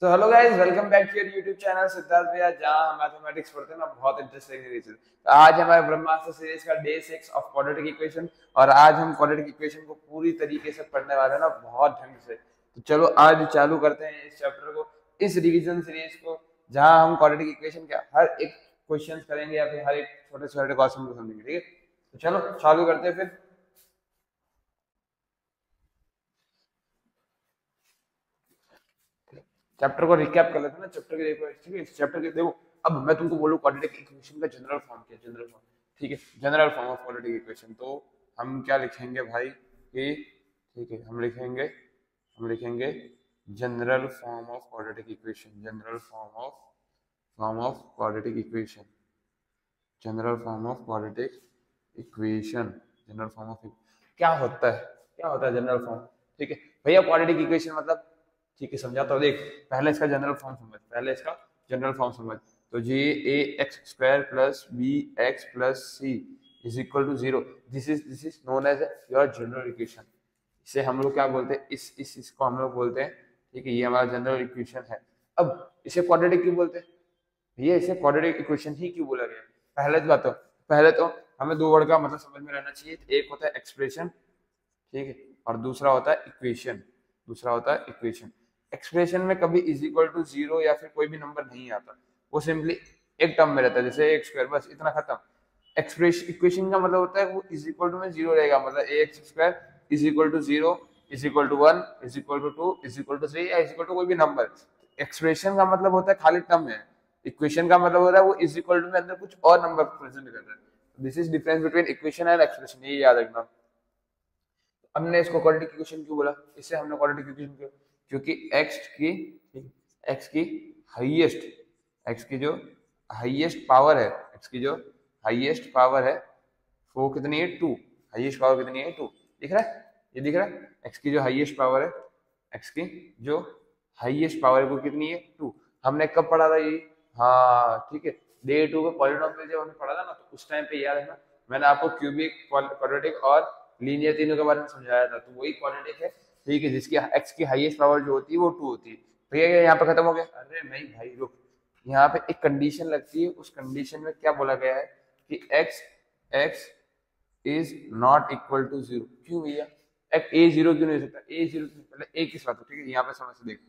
तो hello guys, welcome back to your YouTube channel Siddharth भैया, जहां हम मैथमेटिक्स पढ़ते हैं ना। बहुत इंटरेस्टिंग सीरीज है। तो आज हमारे ब्रह्मास्त्र सीरीज का डे 6 ऑफ क्वाड्रेटिक इक्वेशन। और आज हम क्वाड्रेटिक इक्वेशन को पूरी तरीके से पढ़ने वाले हैं ना, बहुत ढंग से। तो चलो आज चालू करते हैं इस चैप्टर को, इस रिवीजन सीरीज को, जहां हम क्वाड्रेटिक इक्वेशन के हर एक क्वेश्चन करेंगे या फिर हर एक छोटे छोटे क्वेश्चन को समझेंगे। ठीक है, तो चलो चालू करते हैं फिर। चैप्टर को रिकैप कर लेते हैं ना, चैप्टर के देखो। ठीक है, इस चैप्टर के देखो। अब मैं तुमको बोलूं क्वाड्रेटिक इक्वेशन का जनरल फॉर्म क्या है, जनरल फॉर्म। ठीक है, general form of quadratic equation. तो हम क्या लिखेंगे भाई कि, ठीक है, हम लिखेंगे general form of quadratic equation, general form of quadratic equation, general form of quadratic equation, general form of. क्या होता है, क्या होता है जनरल फॉर्म? ठीक है भैया, क्वाड्रेटिक इक्वेशन मतलब, ठीक है समझाता हूँ। देख, पहले इसका जनरल फॉर्म समझ, पहले इसका जनरल फॉर्म समझ। तो जे a x square plus b x plus c is equal to zero. This is known as your general equation. इसे हम लोग क्या बोलते हैं, इसको हम लोग बोलते हैं, ठीक है, ये हमारा जनरल इक्वेशन है। अब इसे क्वाड्रेटिक क्यों बोलते हैं भैया, इसे क्वाड्रेटिक इक्वेशन ही क्यों बोला गया? पहले तो बात, तो पहले तो हमें दो वर्ड का मतलब समझ में रहना चाहिए। एक होता है एक्सप्रेशन, ठीक है, और दूसरा होता है इक्वेशन, दूसरा होता है इक्वेशन। एक्सप्रेशन में कभी इज इक्वल टू जीरो या फिर कोई भी नंबर नहीं आता, वो सिंपली एक टर्म में रहता है, जैसे एक्स स्क्वायर, बस इतना खत्म। एक्सप्रेशन इक्वेशन का मतलब होता है वो इज इक्वल टू में जीरो रहेगा, मतलब a x square is equal to zero, is equal to one, is equal to two, is equal to three, या इज इक्वल टू कोई भी नंबर। एक्सप्रेशन का मतलब होता है खाली टर्म है। इक्वेशन का मतलब होता है वो इज इक्वल टू में अंदर कुछ और नंबर प्रेजेंट कर रहा है। This is difference between equation and expression, ये याद रखना। हमने इसको क्वाड्रेटिक इक्वेशन क्यों बोला, इससे हमने क्वाड्रेटिक इक्वेशन क्यों, क्योंकि एक्स की हाईएस्ट, एक्स की जो हाईएस्ट पावर है, एक्स की जो हाईएस्ट पावर है वो कितनी है, टू। हाईएस्ट पावर कितनी है, टू। दिख रहा है, ये दिख रहा है, एक्स की जो हाईएस्ट पावर है, एक्स की जो हाईएस्ट पावर है वो कितनी है, टू। हमने कब पढ़ा था ये? हाँ ठीक है, डे टू पे पॉलिनॉमियल जब हमने पढ़ा था ना, तो उस टाइम पे याद है ना, मैंने आपको क्यूबिक, क्वाड्रेटिक और लीनियर तीनों के बारे में समझाया था। तो वही क्वाड्रेटिक है, ठीक है, जिसकी एक्स की हाईएस्ट पावर जो होती है वो टू होती है। भैया यहाँ पे खत्म हो गया? अरे नहीं भाई, रुक। यहाँ पे एक कंडीशन लगती है, उस कंडीशन में क्या बोला गया है कि x x is not equal to zero. क्यों भैया, ए जीरो क्यों नहीं हो सकता? ए जीरो, पहले ए किस बात है, ठीक है, यहाँ पे समझ से देख।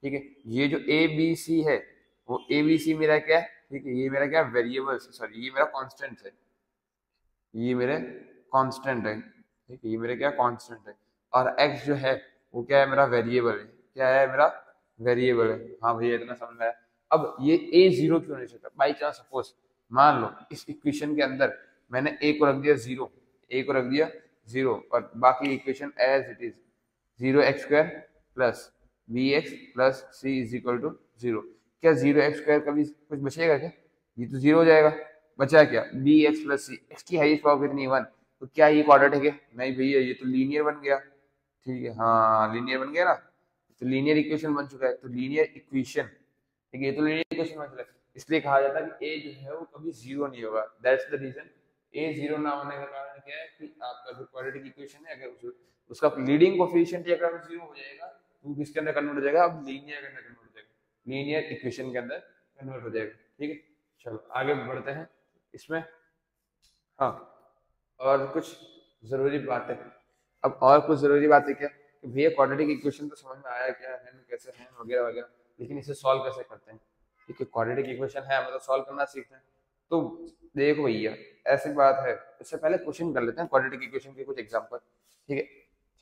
ठीक है, ये जो ए बी सी है, वो ए बी सी मेरा क्या है, ठीक है, ये मेरा क्या वेरिएबल, सॉरी ये मेरा कांस्टेंट है, ये मेरे कांस्टेंट है, ठीक है, ये मेरे क्या कांस्टेंट है। और एक्स जो है वो क्या है, मेरा वेरिएबल है। क्या है, मेरा वेरिएबल है। हाँ भैया, इतना समझ में आया। अब ये ए जीरो क्यों नहीं सकता? बाई चांस सपोज मान लो इस इक्वेशन के अंदर मैंने ए को रख दिया जीरो, ए को रख दिया जीरो, और बाकी equation as it is, zero x square plus b x plus c is equal to zero. क्या जीरो एक्स स्क्वायर कभी कुछ बचेगा क्या? ये तो जीरो हो जाएगा। बचा क्या, बी एक्स प्लस सी, एक्स की हाईएस्ट पावर कितनी, वन। तो क्या ये क्वाड्रेटिक है? नहीं भैया, ये तो लीनियर बन गया। ठीक है, हाँ लीनियर बन गया ना, तो लीनियर इक्वेशन बन चुका है। तो लीनियर इक्वेशन, ठीक है, ये तो लीनियर इक्वेशन बन चुका है। इसलिए कहा जाता है कि ए जो है वो कभी जीरो नहीं होगा। That's the reason. A zero ना होने का कारण क्या है कि आपका जो क्वाड्रेटिक इक्वेशन है, अगर उसका लीडिंग कोफिशिएंट अगर जीरो हो जाएगा तो किसके अंदर कन्वर्ट हो जाएगा, अब लीनियर के अंदर कन्वर्ट हो जाएगा, लीनियर इक्वेशन के अंदर कन्वर्ट हो जाएगा। ठीक है, चलो आगे बढ़ते हैं इसमें। हाँ, और कुछ जरूरी बातें। अब और कुछ जरूरी बातें क्या कि भैया, क्वाड्रेटिक इक्वेशन तो समझ में आया क्या है, कैसे है, वगैरह वगैरह, लेकिन इसे सॉल्व कैसे करते हैं? ठीक है, क्वाड्रेटिक इक्वेशन है मतलब सॉल्व करना सीखते हैं। तो देखो भैया, ऐसी बात है, इससे पहले क्वेश्चन कर लेते हैं क्वाड्रेटिक इक्वेशन के कुछ एग्जांपल। ठीक है,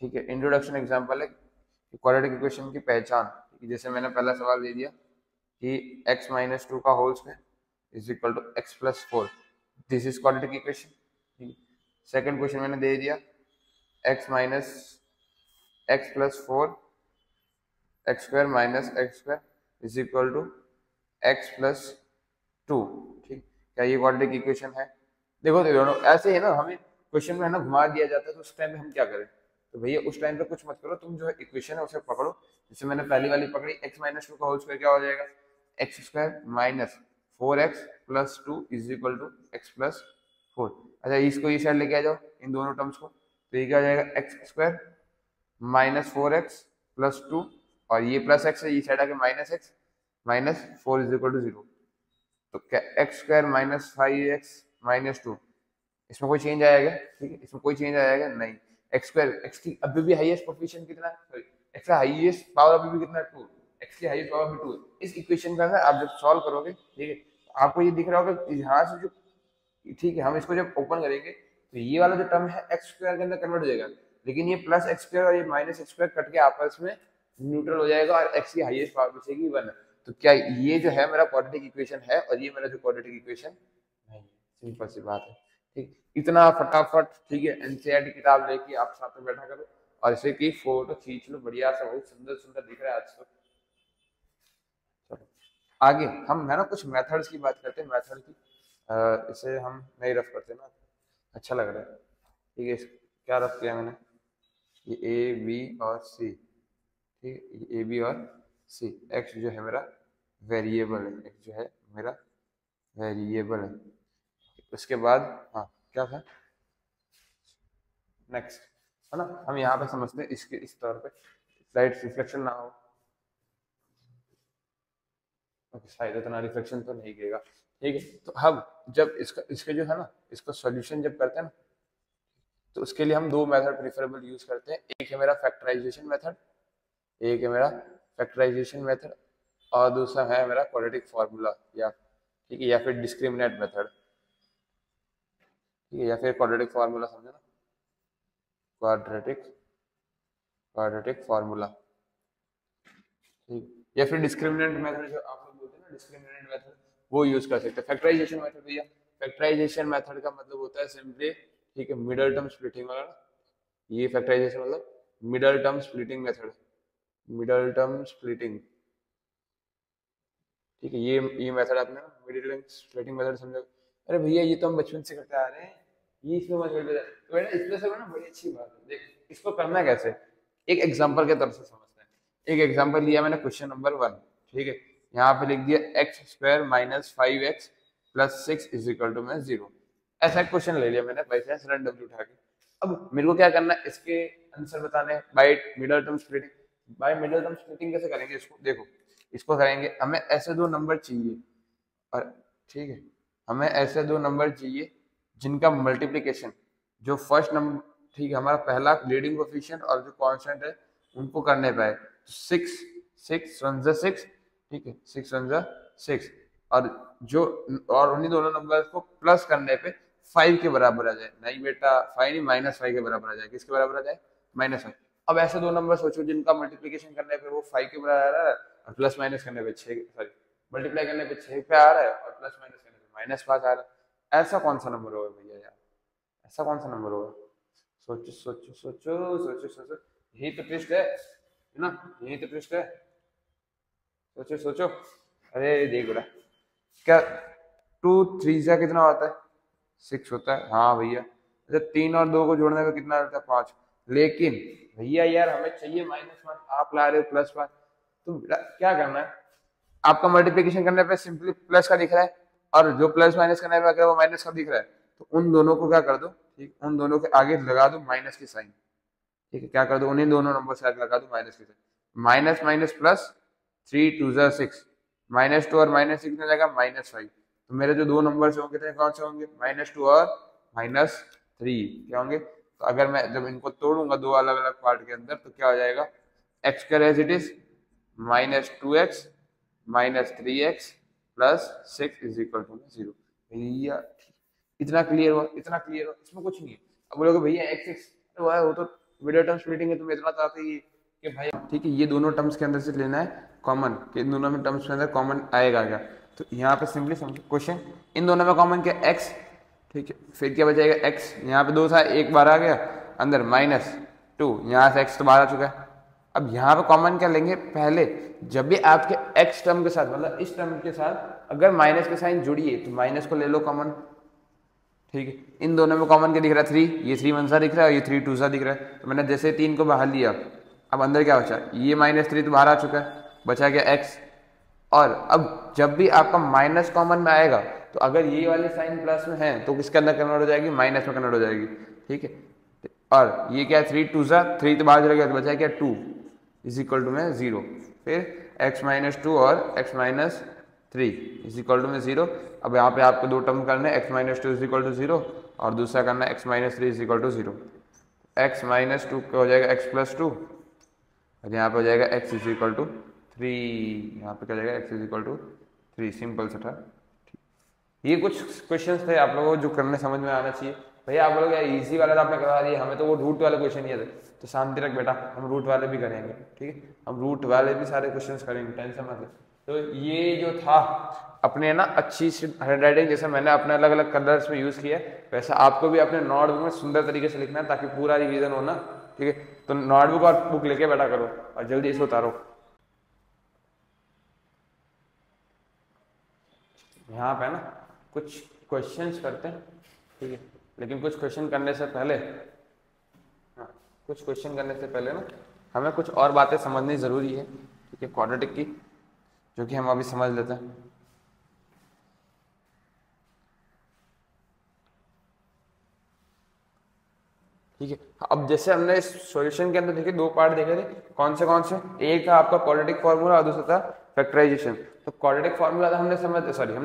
ठीक है, इंट्रोडक्शन एग्जांपल है क्वाड्रेटिक इक्वेशन की पहचान। ठीक है, जैसे मैंने पहला सवाल दे दिया कि x माइनस टू का whole square is equal to x plus four, this is quadratic equation. Second question मैंने दे दिया x minus x plus four, x square minus x square is equal to x plus two. ठीक, क्या ये quadratic equation है? देखो तो दोनों ऐसे ही ना, हमें क्वेश्चन में है ना घुमा दिया जाता है, तो उस टाइम में हम क्या करें? तो भैया उस टाइम पे कुछ मत करो, तुम जो है इक्वेशन है उसे पकड़ो। जैसे मैंने पहली वाली पकड़ी, x माइनस टू का होल स्क्वायर क्या हो जाएगा, x square minus four x plus two is equal to x plus four. अच्छा, इसको ये साइड लेके आ जाओ, इन दोनों टर्म्स को, तो ये क्या हो जाएगा, x square minus four x plus two और ये प्लस एक्स है, ये साइड आके minus x, minus 4 is equal to 0। तो क्या x square minus 5x minus 2, इसमें कोई चेंज आएगा? ठीक है, इसमें कोई चेंज आएगा नहीं। एक्स स्क्वायर, एक्स की अभी भी हाईएस्ट कोफिशिएंट कितना है, सॉरी एक्स का हाईएस्ट पावर अभी भी कितना है 2, एक्स की हाईएस्ट पावर भी 2 है। इस इक्वेशन का अंदर आप जब सॉल्व करोगे, ठीक है, तो आपको ये दिख रहा होगा कि यहाँ से जो, ठीक है, हम इसको जब ओपन करेंगे तो ये वाला जो टर्म है एक्स स्क्वायर के अंदर कन्वर्ट हो जाएगा, लेकिन ये प्लस एक्स स्क्वायर और ये माइनस एक्स स्क्वायर कट के आपस में न्यूट्रल हो जाएगा और एक्स की हाईएस्ट पावर बचेगी 1। तो क्या ये जो है मेरा क्वाड्रेटिक इक्वेशन है और ये मेरा जो क्वाड्रेटिक इक्वेशन नहीं है? सिंपल सी बात है। ठीक, इतना फटाफट, ठीक है, एनसीईआरटी किताब लेके आप साथ में बैठा करो और इसे की फोटो खींच लो, बढ़िया सा, बहुत सुंदर सुंदर दिख रहा है आज तो। चलो आगे हम है ना कुछ मेथड्स की बात करते हैं, मेथड की। इसे हम नहीं रफ करते ना, अच्छा लग रहा है। ठीक है, क्या रफ किया मैंने, ये ए बी और सी, ठीक है, ये ए बी और सी। एक्स जो है मेरा वेरिएबल है, एक्स जो है मेरा वेरिएबल है। उसके बाद हाँ क्या था नेक्स्ट, है ना, हम यहाँ पे समझते हैं इसके इस तौर पे लाइट रिफ्लेक्शन ना हो। शायद इतना रिफ्लेक्शन तो नहीं गिरेगा। ठीक है, तो हम जब इसके जो है ना, इसको सॉल्यूशन जब करते हैं ना, तो उसके लिए हम दो मेथड प्रेफरेबल यूज करते हैं। एक है मेरा फैक्टराइजेशन मेथड, एक है मेरा फैक्टराइजेशन मेथड, और दूसरा है मेरा क्वाड्रेटिक फार्मूला, या ठीक है, या फिर डिस्क्रिमिनेंट मेथड, ठीक है, या फिर क्वाड्रेटिक फार्मूला, समझे ना, क्वाड्रेटिक फार्मूला, ठीक, या फिर डिस्क्रिमिनेंट मेथड जो आप लोग बोलते हैं ना, डिस्क्रिमिनेंट मेथड, वो यूज कर सकते हैं। फैक्टराइजेशन मेथड भैया, फैक्टराइजेशन मेथड का मतलब होता है सिंपली, ठीक है, मिडल टर्म स्प्लिटिंग वाला। ये फैक्टराइजेशन मतलब middle term splitting method, middle term splitting, ठीक है, ये मेथड आपने मिडल टर्म स्प्लिटिंग मेथड समझा। अरे भैया ये तो हम बचपन से करते आ रहे हैं, ये इसमें मत कर, तो बेटा इसमें से ना बड़ी अच्छी बात है। देख इसको करना कैसे, एक एग्जांपल के तरफ से समझते हैं। एक एग्जांपल लिया मैंने क्वेश्चन नंबर 1, ठीक है, यहाँ पे लिख दिया x square minus 5x plus 6 is equal to में 0। ऐसा क्वेश्चन ले लिया मैंने बाई चांस रैंडमली उठा के। अब मेरे को क्या करना है, इसके आंसर बताने by middle term splitting. By middle term splitting कैसे करेंगे इसको, देखो इसको करेंगे, हमें ऐसे दो नंबर चाहिए, और ठीक है, हमें ऐसे दो नंबर चाहिए जिनका मल्टीप्लिकेशन, जो फर्स्ट नंबर, ठीक है, हमारा पहला लीडिंग कोएफिशिएंट और जो कांस्टेंट है उनको करने पाए। 6 वन जा 6, ठीक है, 6 वन जा 6, और जो, और उन्हीं दोनों नंबर को प्लस करने पे 5 के बराबर आ जाए। नहीं बेटा 5 नहीं, -5 के बराबर आ जाए। किसके बराबर आ जाए, -5। अब ऐसे दो नंबर सोचो जिनका मल्टीप्लिकेशन करने पे वो 5 के बराबर आ रहा है और प्लस माइनस करने पे 6, सॉरी मल्टीप्लाई करने पे 6 पे आ रहा है और प्लस माइनस करने पे -5 आ रहा है। ऐसा कौन सा नंबर होगा भैया यार, ऐसा कौन सा नंबर होगा? सोचो सोचो सोचो सोचो सोचो, यही तो ट्विस्ट है ना, यही तो ट्विस्ट है, सोचो सोचो। अरे देख बेटा, क्या 2 3 जा कितना होता है, 6 होता है, हाँ भैया। अच्छा 3 और 2 को जोड़ने में कितना होता है, 5। लेकिन भैया यार हमें चाहिए -1, आप ला रहे हो +5, तो क्या करना है, आपका मल्टीप्लिकेशन करने पे सिंपली प्लस का दिख रहा है और जो प्लस माइनस करने पे अगर वो माइनस का दिख रहा है, तो उन दोनों को क्या कर दो, ठीक, उन दोनों के आगे लगा दो माइनस की साइन, ठीक है, क्या कर दो, उन्हीं दोनों नंबर से आगे लगा दो माइनस की साइन। माइनस माइनस प्लस, 3 2 जा 6, -2 और -6 कितना जाएगा, -5। तो मेरे जो दो नंबर से होंगे कौन से होंगे, -2 और -3 क्या होंगे। तो अगर मैं जब इनको तोड़ूंगा दो अलग अलग पार्ट के अंदर, तो क्या हो जाएगा, एक्स का as it is -2x -3x plus 6 is equal to 0। भैया इतना क्लियर हुआ, इतना क्लियर हुआ, इसमें कुछ नहीं है। अब बोलोगे भैया एक्स एक्स वो तो मिडिल टर्म स्प्लिटिंग है, तुम इतना चाहते ही कि भाई, ठीक है, ये दोनों टर्म्स के अंदर से लेना है कॉमन, कि इन दोनों में टर्म्स के अंदर कॉमन आएगा क्या। तो यहाँ पे सिंपली समझो क्वेश्चन, इन दोनों में कॉमन क्या, एक्स, ठीक है, फिर क्या बचेगा एक्स, यहाँ पे 2 था, एक बार आ गया अंदर -2, यहाँ से एक्स तो बाहर आ चुका है। अब यहाँ पे कॉमन क्या लेंगे, पहले जब भी आपके एक्स टर्म के साथ, मतलब इस टर्म के साथ अगर माइनस के साइन जुड़िए तो माइनस को ले लो कॉमन, ठीक है। इन दोनों में कॉमन क्या दिख रहा है, 3, ये 3 1 सा दिख रहा है और ये 3 2 सा दिख रहा है। तो मैंने जैसे 3 को बाहर लिया, अब अंदर क्या बचा, ये -3 तो बाहर आ चुका है, बचा गया एक्स। और अब जब भी आपका माइनस कॉमन में आएगा, तो अगर ये वाली साइन प्लस में है तो किसके अंदर कन्वर्ट हो जाएगी, माइनस में कन्वर्ट हो जाएगी, ठीक है। और ये क्या है, 3 2 सा 3 तो बाहर चला गया, तो बचा क्या 2, इज इक्वल टू में 0, फिर x माइनस 2 और x minus 3 is equal to में 0। अब यहाँ पे आपको दो टर्म करना है, x minus 2 is equal to 0 और दूसरा करना है x minus 3 is equal to 0। x minus 2 का हो जाएगा x प्लस 2 और यहाँ पे हो जाएगा x इज इक्वल टू 3, यहाँ पे क्या हो जाएगा x is equal to 3, simple सा था। ये कुछ क्वेश्चंस थे आप लोगों को जो करने समझ में आना चाहिए। भैया आप लोग इजी वाला तो आपने करवा दिया, हमें तो वो रूट वाले क्वेश्चन ये थे, तो शांति रख बेटा, हम रूट वाले भी करेंगे, ठीक है, हम रूट वाले भी सारे क्वेश्चंस करेंगे, टेंशन मत ले। तो ये जो था अपने ना अच्छी हैंड राइटिंग, जैसे मैंने अपने अलग अलग कलर्स में यूज किया है वैसा आपको भी अपने नोटबुक में सुंदर तरीके से लिखना है ताकि पूरा रिवीजन हो ना, ठीक है। तो नोटबुक और बुक लेके बैठा करो और जल्दी इसे उतारो। यहाँ पे ना कुछ क्वेश्चंस करते हैं, ठीक है, लेकिन कुछ क्वेश्चन करने से पहले ना हमें कुछ और बातें समझनी जरूरी है, ठीक है, क्वाड्रेटिक की, जो कि हम अभी समझ लेते हैं। ठीक है, अब जैसे हमने इस सॉल्यूशन के अंदर देखिए दो पार्ट देखे थे, कौन से एक था आपका क्वाड्रेटिक फॉर्मूला और दूसरा था फैक्टराइजेशन। तो क्वाड्रेटिक फॉर्मूला था हमने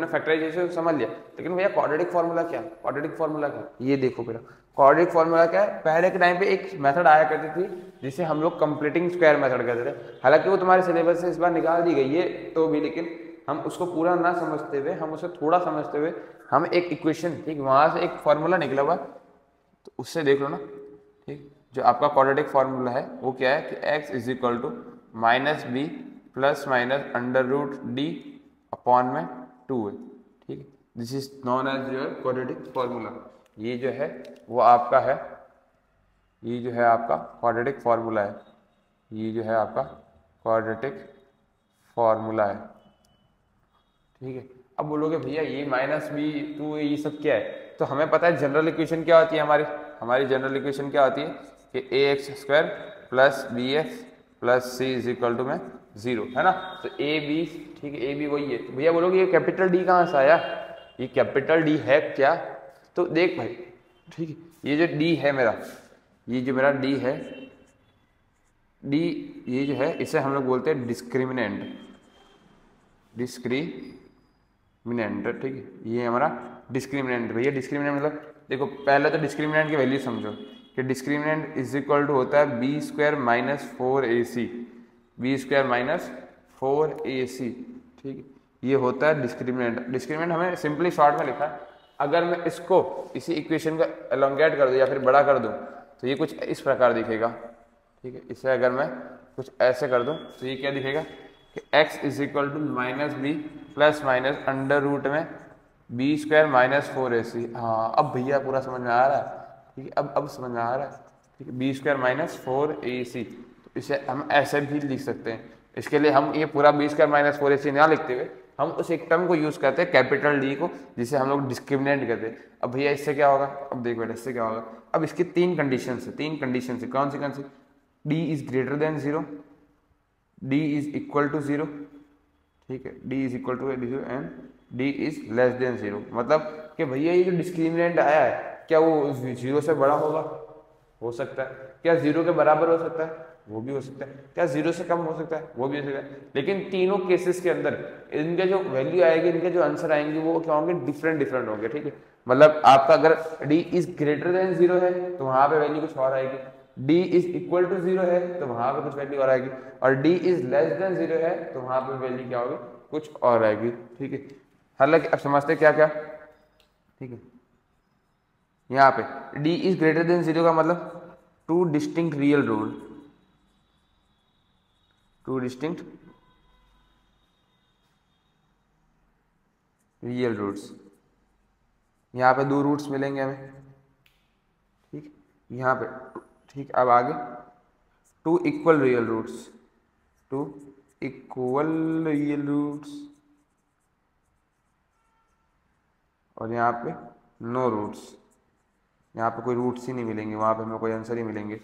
फैक्टराइजेशन समझ लिया, लेकिन भैया क्वाड्रेटिक फॉर्मूला क्या है? ये देखो बेटा, क्वाड्रेटिक फॉर्मूला क्या है, पहले के टाइम पे एक मेथड आया करती थी जिसे हम लोग कंप्लीटिंग स्क्वायर मेथड कहते थे। हालांकि वो तुम्हारे सिलेबस से इस बार निकाल दी गई है तो भी, लेकिन हम उसको पूरा ना समझते हुए, हम उसे थोड़ा समझते हुए, हम एक इक्वेशन, ठीक, वहां से एक फॉर्मूला निकला हुआ तो उससे देख लो ना, ठीक। जो आपका क्वाड्रेटिक फॉर्मूला है वो क्या है कि x is equal to minus b plus minus under root d upon में 2 है, ठीक है। This is known as your quadratic formula. ये जो है वो आपका है, ये जो है आपका क्वाड्रेटिक फॉर्मूला है, ये जो है आपका क्वाड्रेटिक फॉर्मूला है, ठीक है। अब बोलोगे भैया ये माइनस बी 2 ये सब क्या है, तो हमें पता है जनरल इक्वेशन क्या होती है हमारी जनरल इक्वेशन क्या होती है कि ax square plus b x plus c is equal to में 0, है ना। तो ए बी, ठीक है, ए बी वही है। तो भैया बोलोगे ये कैपिटल डी कहाँ से आया, ये कैपिटल डी है क्या, तो देख भाई, ठीक है, ये जो डी है मेरा, ये जो मेरा डी है, डी ये जो है इसे हम लोग बोलते हैं डिस्क्रिमिनेंट, ठीक है, ये हमारा डिस्क्रिमिनेंट। भैया डिस्क्रिमिनेंट मतलब देखो, पहले तो डिस्क्रिमिनेंट की वैल्यू समझो कि डिस्क्रिमिनेंट इज इक्वल टू होता है b square minus 4ac, b square minus 4ac, ठीक है, ये होता है डिस्क्रिमिनेंट हमें सिंपली शॉर्ट में लिखा है। अगर मैं इसको इसी इक्वेशन का एलोंगेट कर दूं या फिर बड़ा कर दूं तो ये कुछ इस प्रकार दिखेगा, ठीक है। इसे अगर मैं कुछ ऐसे कर दूं तो ये क्या दिखेगा कि x is equal to minus b plus minus under root में बी स्क्वायर माइनस 4ac। हाँ, अब भैया पूरा समझ में आ रहा है, ठीक है, अब समझ में आ रहा है, ठीक है, बी स्क्वायर माइनस 4ac। तो इसे हम ऐसे भी लिख सकते हैं। इसके लिए हम ये पूरा बी स्क्वायर माइनस 4ac ना लिखते हुए हम उस एक टर्म को यूज करते हैं कैपिटल डी को, जिसे हम लोग डिस्क्रिमिनेंट कहते हैं। अब भैया इससे क्या होगा, अब देख बेटा इससे क्या होगा, अब इसकी तीन कंडीशन है, कौन सी, D is greater than 0, D is equal to 0, ठीक है, D is equal to 0 and D is less than 0। मतलब कि भैया ये जो डिस्क्रिमिनेंट आया है क्या वो 0 से बड़ा होगा, हो सकता है, क्या 0 के बराबर हो सकता है, वो भी हो सकता है, क्या 0 से कम हो सकता है, वो भी हो सकता है। लेकिन तीनों केसेस के अंदर इनके जो वैल्यू आएगी, इनके जो आंसर आएंगे वो क्या होंगे, डिफरेंट होंगे, ठीक है। मतलब आपका अगर डी इज ग्रेटर देन 0 है तो वहां पे वैल्यू कुछ और आएगी, डी इज इक्वल टू 0 है तो वहां पे कुछ वैल्यू और आएगी, और डी इज लेस देन 0 है तो वहां पे वैल्यू क्या होगी, कुछ और आएगी, ठीक है। हालांकि अब समझते क्या क्या, ठीक है। यहाँ पे डी इज ग्रेटर देन 0 का मतलब टू डिस्टिंक्ट रियल रूट, यहाँ पे 2 रूट्स मिलेंगे हमें, ठीक, यहाँ पे, ठीक। अब आगे 2 इक्वल रियल रूट्स, और यहाँ पे नो रूट्स, यहाँ पे कोई रूट्स ही नहीं मिलेंगे, वहाँ पे हमें कोई आंसर ही मिलेंगे।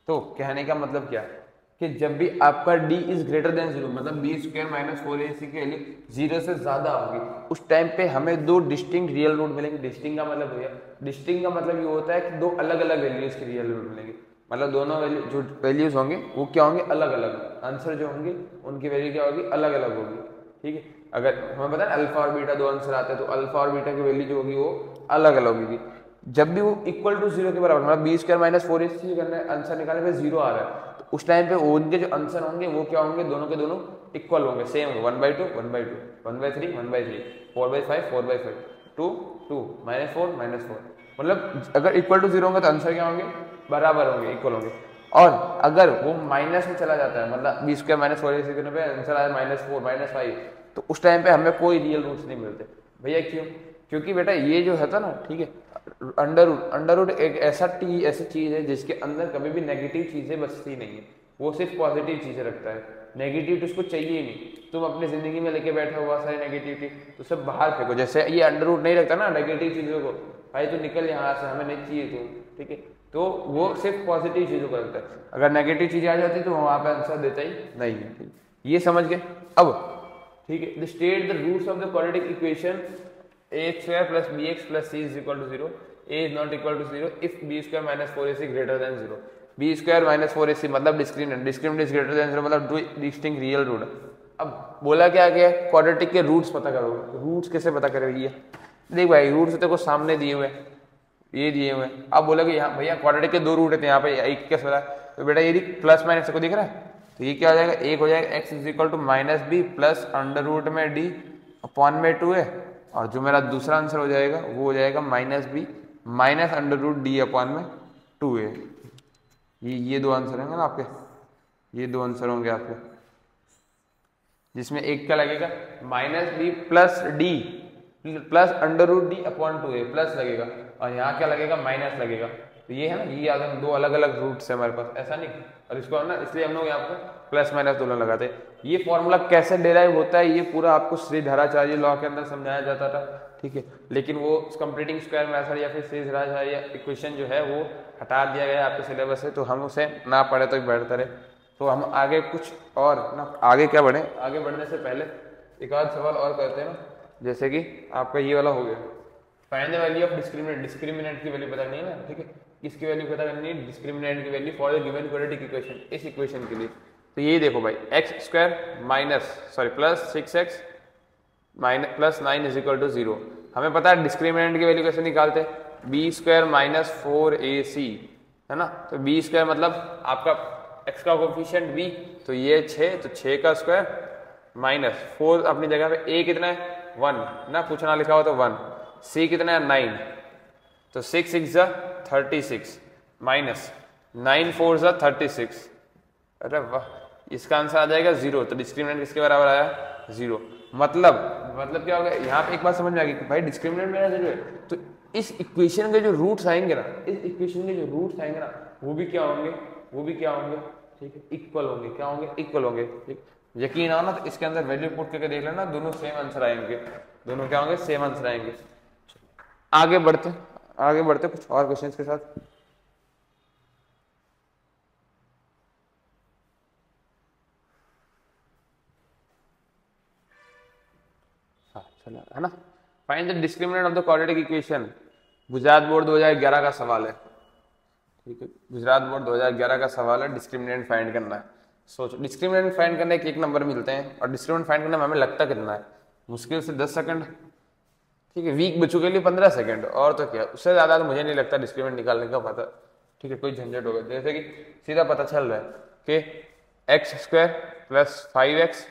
तो कहने का मतलब क्या है कि जब भी आपका d इज ग्रेटर देन 0 मतलब बी स्क्वायर माइनस 4ac के लिए 0 से ज्यादा होगी, उस टाइम पे हमें 2 डिस्टिंक्ट रियल रूट मिलेंगे। डिस्टिंक्ट का मतलब भैया, डिस्टिंक्ट का मतलब ये होता है कि 2 अलग अलग वैल्यूज के रियल रूट मिलेंगे, मतलब दोनों जो वैल्यूज होंगे वो क्या होंगे, अलग अलग। आंसर जो होंगे उनकी वैल्यू क्या होगी, अलग अलग होगी। ठीक है, अगर हमें पता है अल्फा और बीटा दो आंसर आते हैं तो अल्फा और बीटा की वैल्यू जो होगी वो अलग अलग होगी। जब भी वो इक्वल टू जीरो के बराबर, मतलब बी स्क्वायर माइनस 4ac करना है, आंसर निकालने पे जीरो आ रहा है, तो उस टाइम पे उनके जो आंसर होंगे वो क्या होंगे, दोनों के दोनों इक्वल होंगे, सेम होंगे, 1/2 1/2 1/3 1/3 4/5 4/5 2 2 -4 -4। मतलब अगर इक्वल टू जीरो होंगे तो आंसर क्या होंगे, बराबर होंगे, इक्वल होंगे। और अगर वो माइनस में चला जाता है, मतलब बी स्क्वायर माइनस 4ac करने पे आंसर आया -4 -5, तो उस टाइम पे हमें कोई रियल रूट्स नहीं मिलते। भैया क्यों, क्योंकि बेटा ये जो है ना, ठीक है, अंडर रूट एक ऐसी चीज है जिसके अंदर कभी भी नेगेटिव चीजें बचती नहीं है, वो सिर्फ पॉजिटिव चीजें रखता है। नेगेटिव तो उसको चाहिए ही नहीं। तुम अपनी जिंदगी में लेके बैठे हो बहुत सारी नेगेटिविटी, तो सब बाहर फेंको। जैसे ये अंडर रूट नहीं रखता ना नेगेटिव चीजों को, भाई तू निकल यहाँ से, हमें नहीं चाहिए तू, ठीक है, तो वो सिर्फ पॉजिटिव चीजों को रखता है। अगर नेगेटिव चीजें आ जाती तो वहां पे आंसर देता ही नहीं है। ये समझ गए। अब ठीक है, state the roots of the quadratic equation a² plus bx plus c is equal to 0, a is not equal to 0 if b² minus 4ac greater than 0। b² minus 4ac मतलब discriminant, discriminant is greater than 0 मतलब two distinct real root. अब बोला क्या गया, quadratic के roots पता करो। Roots कैसे पता करोगे, ये देख भाई, रूट्स तेरे को सामने दिए हुए, ये दिए हुए। अब बोला कि यहाँ भैया क्वाड्रेटिक के दो रूट है, यहाँ पे एक कैसे बता, तो बेटा ये प्लस माइनस को दिख रहा है, तो ये क्या हो जाएगा, एक हो जाएगा x is equal to -b plus under root में d अपॉन में 2 है, और जो मेरा दूसरा आंसर हो जाएगा वो हो जाएगा -b minus under root d upon में 2 है। ये दो आंसर होंगे ना आपके, ये दो आंसर होंगे आपके, जिसमें एक क्या लगेगा -b plus d plus under root d upon 2 है, प्लस लगेगा, और यहाँ क्या लगेगा, माइनस लगेगा। तो ये है ना, ये याद है, दो अलग अलग रूट्स है हमारे पास, ऐसा नहीं। और इसको ना इसलिए हम लोग यहाँ पे प्लस माइनस दोनों लगाते हैं। ये फॉर्मूला कैसे डिराइव होता है ये पूरा आपको श्रीधराचार्य लॉ के अंदर समझाया जाता था, ठीक है, लेकिन वो कंप्लीटिंग स्क्वायर मेथड या फिर श्रीधराचार्य इक्वेशन जो है वो हटा दिया गया आपके सिलेबस से, तो हम उसे ना पढ़े तो बेहतर है। तो हम आगे कुछ और ना, आगे क्या बढ़े, आगे बढ़ने से पहले एक आध सवाल और करते हैं ना, जैसे कि आपका ये वाला हो गया, find the value of discriminant. Discriminant की वैल्यू पता नहीं है ना, ठीक है, किसकी वैल्यू पता करनी है, डिस्क्रिमिनेंट की value for the given quadratic equation, इस इक्वेशन के लिए। तो ये देखो भाई, x² plus 6x plus 9 is equal to 0। हमें पता है डिस्क्रिमिनेंट की वैल्यू कैसे निकालते हैं, b² माइनस 4ac है ना, तो b² मतलब आपका x का कोफिशिएंट b, तो ये 6, तो 6 का स्क्वायर माइनस 4 अपनी जगह पे, a कितना है 1 ना, कुछ ना लिखा हो तो 1, c कितना है 9, तो 6 6 36 माइनस 9 4 36। अरे वाह, इसका आंसर आ जाएगा 0। तो डिस्क्रिमिनेंट किसके बराबर आया, 0। मतलब क्या होगा, यहाँ पे एक बात समझ में आ गई कि भाई डिस्क्रिमिनेंट मेरा 0 है, तो इस इक्वेशन के जो रूट्स आएंगे ना, इस इक्वेशन के जो रूट्स आएंगे ना, वो भी क्या होंगे, ठीक है, इक्वल होंगे। क्या होंगे, इक्वल होंगे, ठीक। यकीन आओ ना तो इसके अंदर वैल्यू पुट करके देख लेना, दोनों सेम आंसर आएंगे, दोनों क्या होंगे, सेम आंसर आएंगे। आगे बढ़ते कुछ और क्वेश्चंस के साथ। चला है ना, find the discriminant of the quadratic equation. Gujarat board 2011 का सवाल है, ठीक है, गुजरात बोर्ड 2011 का सवाल है, डिस्क्रिमिनेंट फाइंड करना है। सोचो, डिस्क्रिमिनेंट फाइंड करने के 1 नंबर मिलते हैं, और डिस्क्रिमिनेंट फाइंड करने में हमें लगता कितना है, मुश्किल से 10 सेकंड, ठीक है, वीक बच्चों के लिए 15 सेकंड, और तो क्या, उससे ज्यादा तो मुझे नहीं लगता डिस्क्रिमिनेंट निकालने का पता, ठीक है, कोई झंझट होगा। जैसे कि सीधा पता चल रहा है कि x² plus 5x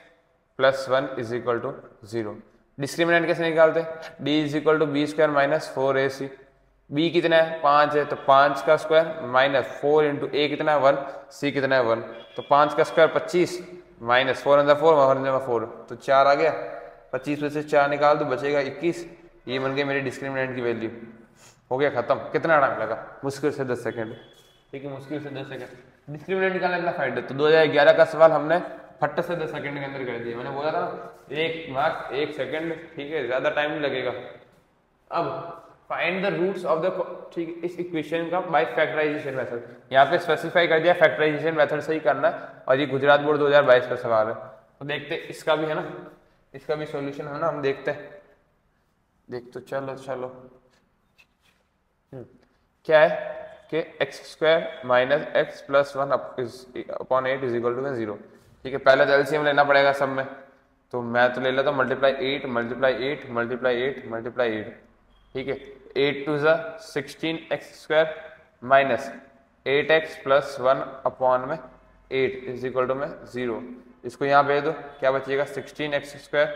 plus 1 is equal to 0। Discriminant कैसे निकालते हैं, d is equal to b² minus 4ac। b कितना है 5 है, तो 5 का स्क्वायर माइनस 4 इंटू a कितना है 1, c कितना है 1, तो 5 का स्क्वायर 25 माइनस 4 अंदर 4 बाहर 4, तो 4 आ गया, 25 में से 4 निकाल दो बचेगा 21। ये बन गई मेरी डिस्क्रिमिनेंट की वैल्यू, हो गया खत्म। कितना टाइम लगा, मुश्किल से 10 सेकंड, ठीक है, मुश्किल से 10 सेकंड। डिस्क्रिमिनेंट निकालने का फायदा, तो 2011 का सवाल हमने फट से 10 सेकंड के अंदर कर दिया। मैंने बोला था ना 1 मार्क्स 1 सेकंड, ठीक है, ज्यादा टाइम नहीं लगेगा। अब find the roots of the, ठीक है, इस इक्वेशन का बाय फैक्टराइजेशन मेथड, यहाँ पे स्पेसिफाई कर दिया फैक्टराइजेशन मेथड से ही करना है, और ये गुजरात बोर्ड 2022 का सवाल है। तो देखते इसका भी है ना, इसका भी सॉल्यूशन है ना, हम देखते हैं, देख तो चलो क्या है कि x² minus x plus 1 upon 8 is equal to 0। ठीक है, पहले तो एलसीएम लेना पड़ेगा सब में, तो मैं तो ले लेता हूँ मल्टीप्लाई 8 मल्टीप्लाई 8 मल्टीप्लाई 8 मल्टीप्लाई 8, ठीक है, 8 टू ज़ा 16x² minus 8x plus 1 upon में 8 इज इक्वल टू में 0। इसको यहाँ भेज दो, क्या बचेगा 16x²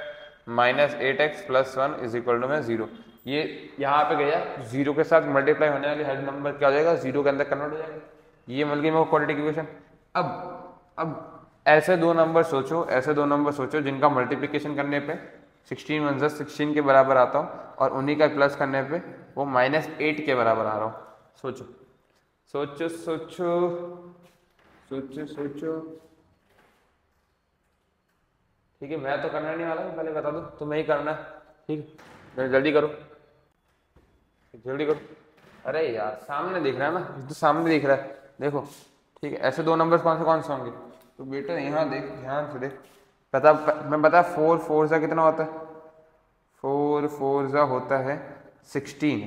minus 8x plus 1 is equal to में 0। ये यहाँ पे गया 0 के साथ मल्टीप्लाई होने वाली हर नंबर क्या हो जाएगा 0 के अंदर कन्वर्ट हो जाएगा। ये मिल गई मेरे को क्वाड्रेटिक इक्वेशन। अब ऐसे दो नंबर सोचो जिनका मल्टीप्लिकेशन करने पे 16 × 16 के बराबर आता हो और उन्हीं का प्लस करने पे वो -8 के बराबर आ रहा हो। सोचो सोचो सोचो सोचो सोचो। ठीक है, मैं तो करना नहीं वाला, पहले बता दो तुम्हें ही करना है। ठीक है, जल्दी करो जल्दी करो। अरे यार सामने दिख रहा है ना, तो सामने दिख रहा है, देखो। ठीक है, ऐसे दो नंबर कौन से होंगे? तो बेटा यहाँ देख, ध्यान से देख, मैं बता 4 4 सा कितना होता है? 4 4 सा होता है 16।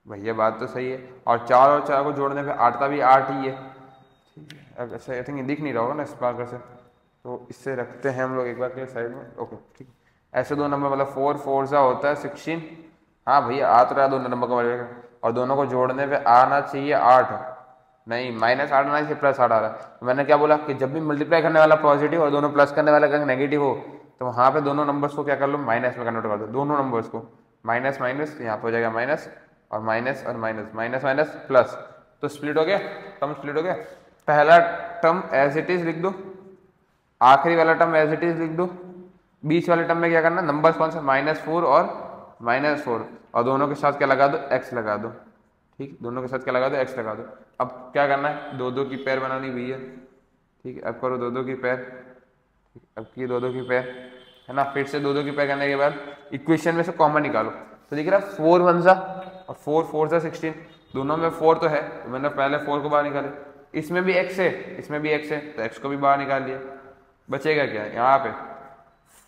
भैया बात तो सही है, और 4 को जोड़ने पे 8 का भी 8 ही है। ठीक है, अब ऐसे आई थिंक दिख नहीं रहा होगा ना इस बार से, तो इससे रखते हैं हम लोग एक बार के साइड में। ओके ठीक, ऐसे दो नंबर मतलब 4 4 सा होता है 16। हाँ भैया आ तो रहा है दोनों नंबर का, और दोनों को जोड़ने पे आना चाहिए 8, नहीं -8 आना चाहिए, +8 आ रहा है। मैंने क्या बोला कि जब भी मल्टीप्लाई करने वाला पॉजिटिव और दोनों प्लस करने वाला नेगेटिव हो, तो वहाँ पे दोनों नंबर्स को क्या कर लो, माइनस में कन्वर्ट कर दो। दोनों नंबर्स को माइनस माइनस यहाँ पे हो जाएगा माइनस और माइनस और माइनस, माइनस माइनस प्लस, तो स्प्लिट हो गया, टर्म स्प्लिट हो गया। पहला टर्म एज इट इज लिख दो, आखिरी वाला टर्म एज इट इज लिख दो, बीच वाले टर्म में क्या करना, नंबर्स कौन सा, -4 और -4, और दोनों के साथ क्या लगा दो, x लगा दो। ठीक, दोनों के साथ क्या लगा दो, x लगा दो। अब क्या करना है, 2 2 की पेयर बनानी भैया। ठीक है, अब करो 2 2 की पेयर। अब की 2 2 की पेयर है ना, फिर से 2 2 की पेयर करने के बाद इक्वेशन में से कॉमन निकालो, तो दिख रहा है 4 1 सा और 4 4 सा 16, दोनों में 4 तो है, तो मैंने पहले 4 को बाहर निकाले। इसमें भी x है, इसमें भी x है, तो x को भी बाहर निकाल लिया। बचेगा क्या यहाँ पे,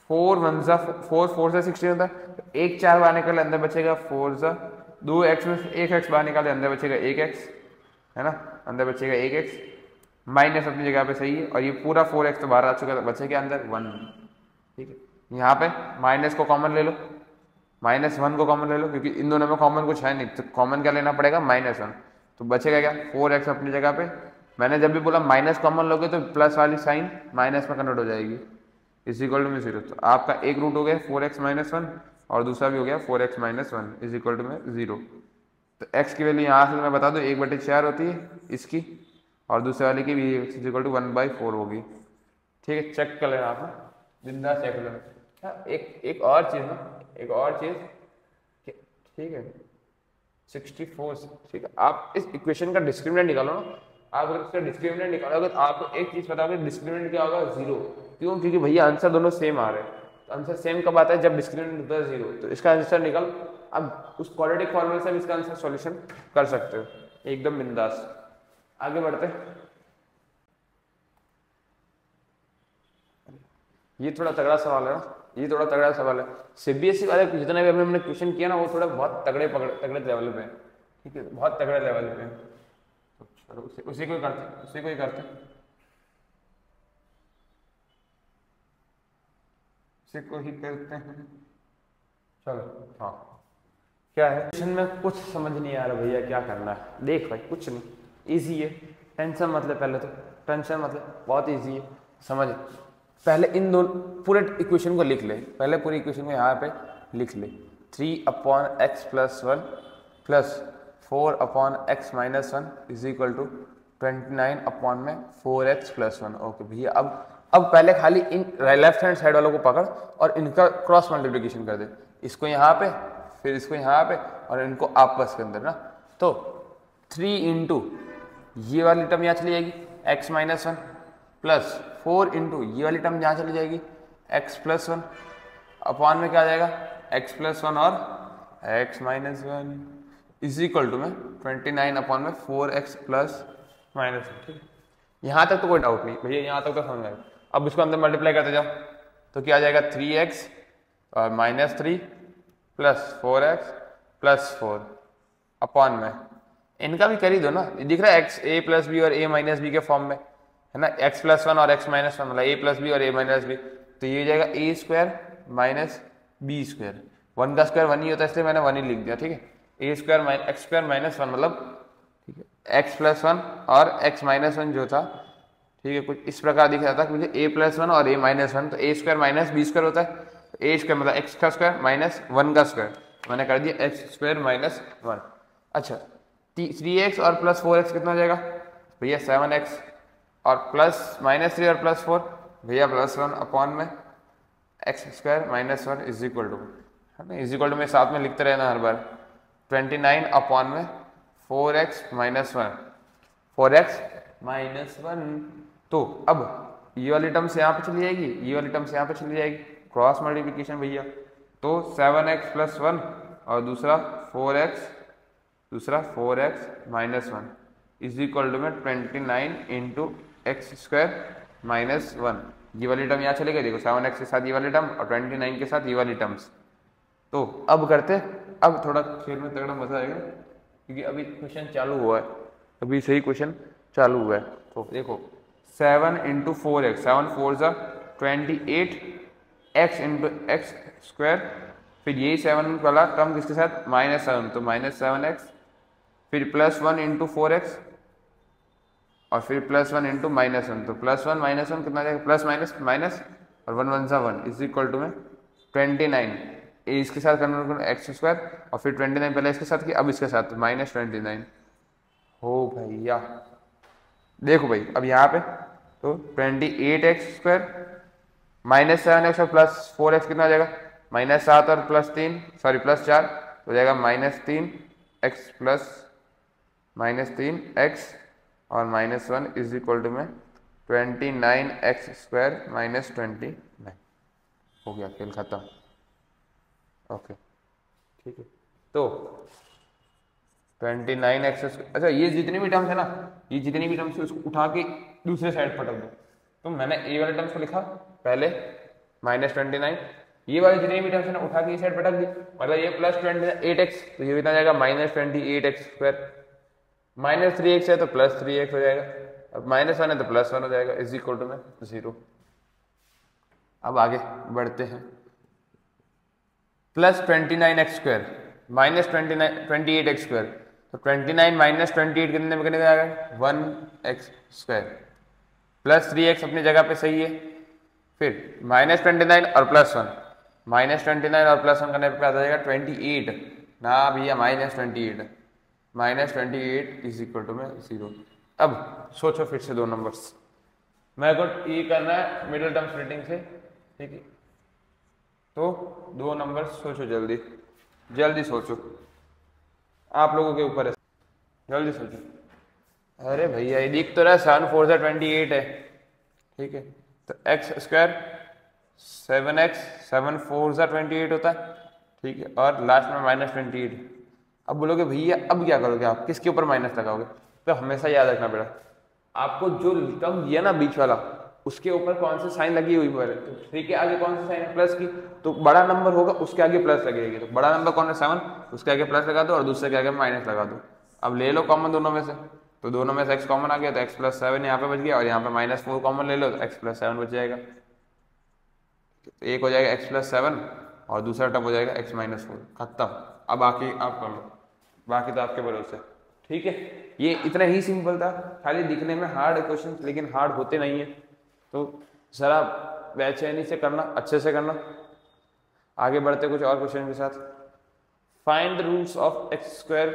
4 1 सा 4 4 सा 16 होता है, तो 1 4 बाहर निकाले, अंदर बचेगा 4 सा 2x में 1x बाहर निकाले, अंदर बचेगा 1x, है ना, अंदर बचेगा 1x, माइनस अपनी जगह पे सही है, और ये पूरा 4x तो बाहर आ चुका है, बचेगा अंदर 1। ठीक है, यहाँ पे माइनस को कॉमन ले लो, -1 को कॉमन ले लो, क्योंकि इन दोनों में कॉमन कुछ है नहीं, तो कॉमन क्या लेना पड़ेगा, -1, तो बचेगा क्या, 4x अपनी जगह पे। मैंने जब भी बोला माइनस कॉमन लोगे तो प्लस वाली साइन माइनस में कन्वर्ट हो जाएगी, इज इक्वल टू में 0। तो आपका एक रूट हो गया 4x - 1 और दूसरा भी हो गया 4x - 1 इज इक्वल टू में 0। तो x की वैल्यू यहाँ से मैं बता दूँ 1/4 होती है इसकी, और दूसरे वाले की भी इज इक्वल टू 1/4 होगी। ठीक है, चेक कर लेना आप, जिंदा चेक कर लेना। एक और चीज़ ना, एक और चीज़, ठीक है 64। ठीक है, आप इस इक्वेशन का डिस्क्रिमिनेंट निकालो ना, आप अगर इसका डिस्क्रिमिनेंट निकालोगे तो आपको एक चीज पता होगी, डिस्क्रिमिनेंट क्या होगा, 0। क्यों, क्योंकि भैया आंसर दोनों सेम आ रहे हैं। तो आंसर सेम कब आता है, जब डिस्क्रिमिनेंट होता है 0। तो इसका आंसर निकल, अब उस क्वाड्रेटिक फॉर्मूले से भी इसका आंसर सॉल्यूशन कर सकते हो एकदम बिंदास। आगे बढ़ते हैं, ये थोड़ा तगड़ा सवाल है ना, ये थोड़ा तगड़ा सवाल है। सीबीएसई वाले जितने भी हमने क्वेश्चन किया ना, वो थोड़ा बहुत तगड़े लेवल पे है। ठीक है, बहुत तगड़े लेवल पे है, तो चलो उसी को ही करते, उसी को ही करते, उसी को ही करते हैं। चलो हाँ, क्या है क्वेश्चन में कुछ समझ नहीं आ रहा भैया, क्या करना है। देख भाई कुछ नहीं, इजी है, टेंशन मत ले, पहले तो टेंशन मत ले, बहुत इजी है, समझ। पहले इन दोनों पूरे इक्वेशन को लिख ले, पहले पूरी इक्वेशन को यहाँ पे लिख ले, 3/x + 1 plus 4/x - 1 is equal to 29/4x + 1। Okay भैया, अब पहले खाली इन लेफ्ट हैंड साइड वालों को पकड़ और इनका क्रॉस मल्टीप्लिकेशन कर दे, इसको यहाँ पे फिर इसको यहाँ पे और इनको आपस के अंदर ना, तो 3 × ये वाली टर्म यहाँ चली जाएगी x - 1 प्लस 4 × ये वाली टर्म यहाँ चली जाएगी x + 1 अपॉन में क्या आ जाएगा x + 1 और x - 1 इज इक्वल टू में 29/4x + -1। ठीक है, यहाँ तक तो कोई डाउट नहीं भैया, यहाँ तक तो समझ आएगा। अब इसको अंदर मल्टीप्लाई करते जाओ, तो क्या आ जाएगा 3x और -3 प्लस 4x + 4 अपॉन में, इनका भी कर ही दो ना, दिख रहा है x a + b और a - b के फॉर्म में, है ना, x प्लस वन और x माइनस वन, मतलब a प्लस बी और a माइनस बी, तो ये हो जाएगा a square minus b square. One का स्क्वायर वन ही होता है इसलिए मैंने वन ही लिख दिया, ठीक है। a square minus x square minus one मतलब, ठीक है, x प्लस वन और x माइनस वन जो था, ठीक है, कुछ इस प्रकार दिख रहा था कि मुझे a प्लस वन और a माइनस वन, तो a square minus b square होता है, ए स्क्वायर मतलब x का स्क्वायर माइनस वन का स्क्वायर, मैंने कर दिया x स्क्वायर माइनस वन। अच्छा, 3x और प्लस 4x कितना हो जाएगा भैया 7x, और प्लस माइनस 3 और प्लस 4 भैया प्लस 1 अपॉन में x square minus 1 is equal to, है ना, इज इक्वल टू में साथ में लिखते रहना हर बार, 29 अपॉन में 4x माइनस 1, 4x माइनस 1। तो अब ये वाली टर्म्स यहाँ पे चली जाएगी, ये वाली टर्म्स यहाँ पे चली जाएगी, क्रॉस मल्टीप्लिकेशन भैया। तो 7x प्लस 1 और दूसरा 4x minus 1 is equal to में 29 इंटू एक्स स्क्वायर माइनस 1। ये वाली टर्म यहाँ चले गए, देखो 7x के साथ ये वाली टर्म और 29 के साथ ये वाली टर्म्स। तो अब करते, अब थोड़ा खेल में तगड़ा मजा आएगा क्योंकि अभी क्वेश्चन चालू हुआ है, अभी सही क्वेश्चन चालू हुआ है। तो देखो 7 इंटू 4x, 7 4 ज़ा 28, x इंटू एक्स स्क्वायर, फिर यही 7 वाला टर्म किसके साथ माइनस 7, तो माइनस 7x, फिर प्लस 1 इंटू 4x और फिर प्लस 1 इंटू माइनस 1, तो प्लस 1 माइनस 1 कितना जाएगा, प्लस माइनस माइनस और 1 1 सा 1 इज इक्वल टू में 29, इसके साथ कन्वर्ट एक्स स्क्वायर और फिर 29 पहले इसके साथ की, अब इसके साथ माइनस 29 हो भैया। देखो भाई अब यहाँ पे तो 28x स्क्वायर माइनस 7x और प्लस 4x कितना हो जाएगा, माइनस 7 और प्लस 3 सॉरी प्लस 4 हो जाएगा minus 3x plus minus 3x और माइनस 1 इज इक्वल टू में 29x स्क्वायर माइनस 29। हो गया, खेल खत्म। ओके ठीक है, तो 29x, अच्छा ये जितनी भी टर्म्स है ना, ये जितनी भी टर्म्स है उसको उठा के दूसरे साइड पटक दो। तो मैंने ए वाले टर्म्स को लिखा पहले माइनस 29, ये वाली जितनी भी टर्म्स है ना उठा के इस साइड पटक दी, मतलब ये प्लस 28x, तो ये कितना जाएगा minus 28x square, minus 3x है तो प्लस 3x हो जाएगा, अब माइनस 1 है तो प्लस 1 हो जाएगा इज इक्वल टू में 0। अब आगे बढ़ते हैं, plus 29x square minus 28x square, तो 29 माइनस 28 कितने में कितने आएगा 1x स्क्वायर, प्लस 3x अपनी जगह पे सही है, फिर माइनस 29 और प्लस 1, माइनस 29 और प्लस 1 करने पे आ जाएगा 28 ना भैया minus 28, minus 28 is equal to में 0। अब सोचो फिर से दो नंबर्स, मेरे को ये करना है मिडिल टर्म स्प्लिटिंग से, ठीक है, तो दो नंबर सोचो, जल्दी जल्दी सोचो, आप लोगों के ऊपर है, जल्दी सोचो। अरे भैया ये दिख तो रहा है 7 4 28 है, ठीक है, तो एक्स स्क्वायर 7x 7 4 28 होता है, ठीक है, और लास्ट में माइनस 28। अब बोलोगे भैया अब क्या करोगे आप, किसके ऊपर माइनस लगाओगे, तो हमेशा याद रखना बेटा, आपको जो टर्म दिया ना बीच वाला उसके ऊपर कौन सी साइन लगी हुई है, तो 3 के आगे कौन सी साइन है प्लस की, तो बड़ा नंबर होगा उसके आगे प्लस लगेगी, तो बड़ा नंबर कौन है 7, उसके आगे प्लस लगा दो और दूसरे के आगे माइनस लगा दो। अब ले लो कॉमन दोनों में से, तो दोनों में से x कॉमन आ गया तो x प्लस 7 यहाँ पे बच गया, और यहाँ पे माइनस 4 कॉमन ले लो तो x प्लस 7 बच जाएगा, तो एक हो जाएगा x प्लस 7 और दूसरा टर्म हो जाएगा x माइनस 4, खत्म। अब बाकी आप कर लो, बाकी तो आपके भरोसे, ठीक है। ये इतना ही सिंपल था, खाली दिखने में हार्ड क्वेश्चन लेकिन हार्ड होते नहीं है, तो जरा बेचैनी से करना, अच्छे से करना। आगे बढ़ते कुछ और क्वेश्चन के साथ। Find the roots of x square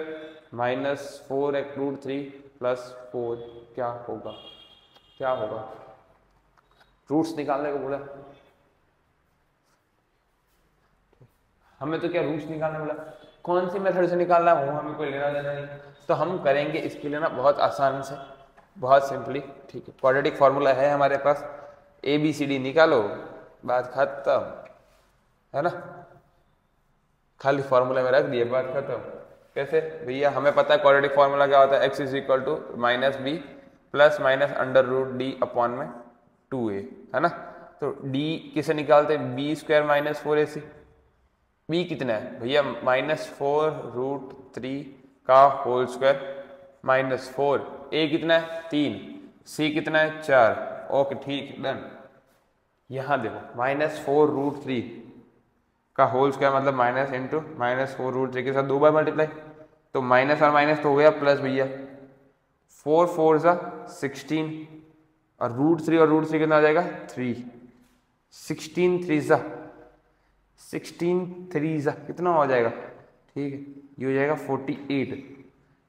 minus 4x root 3 plus 4, क्या होगा, क्या होगा, रूट्स निकालने को बोला हमें, तो क्या रूट्स निकालने बोला, कौन सी मेथड से निकालना हो हमें कोई लेना देना नहीं, तो हम करेंगे इसके लिए ना बहुत आसान से, बहुत सिंपली, ठीक है। क्वाड्रेटिक फार्मूला है हमारे पास, ABCD निकालो, बात खत्म, है ना, खाली फार्मूला में रख दिए, बात खत्म। कैसे भैया, हमें पता है क्वाड्रेटिक फार्मूला क्या होता है, x is equal to minus b plus minus under root d upon में 2a, है ना, तो d किसे निकालते हैं, B square minus 4ac, b कितना है भैया माइनस 4 रूट 3 का होल स्क्वायर माइनस 4, a कितना है 3, सी कितना है 4, ओके ठीक डन। यहाँ देखो -4√3 का होल स्क्वायर मतलब माइनस इंटू -4√3 के साथ 2 बार मल्टीप्लाई, तो माइनस और माइनस तो हो गया प्लस भैया, 4 4 सा 16 और √3 और √3 कितना आ जाएगा 3, 16 3 सा कितना हो जाएगा, ठीक है ये हो जाएगा 48,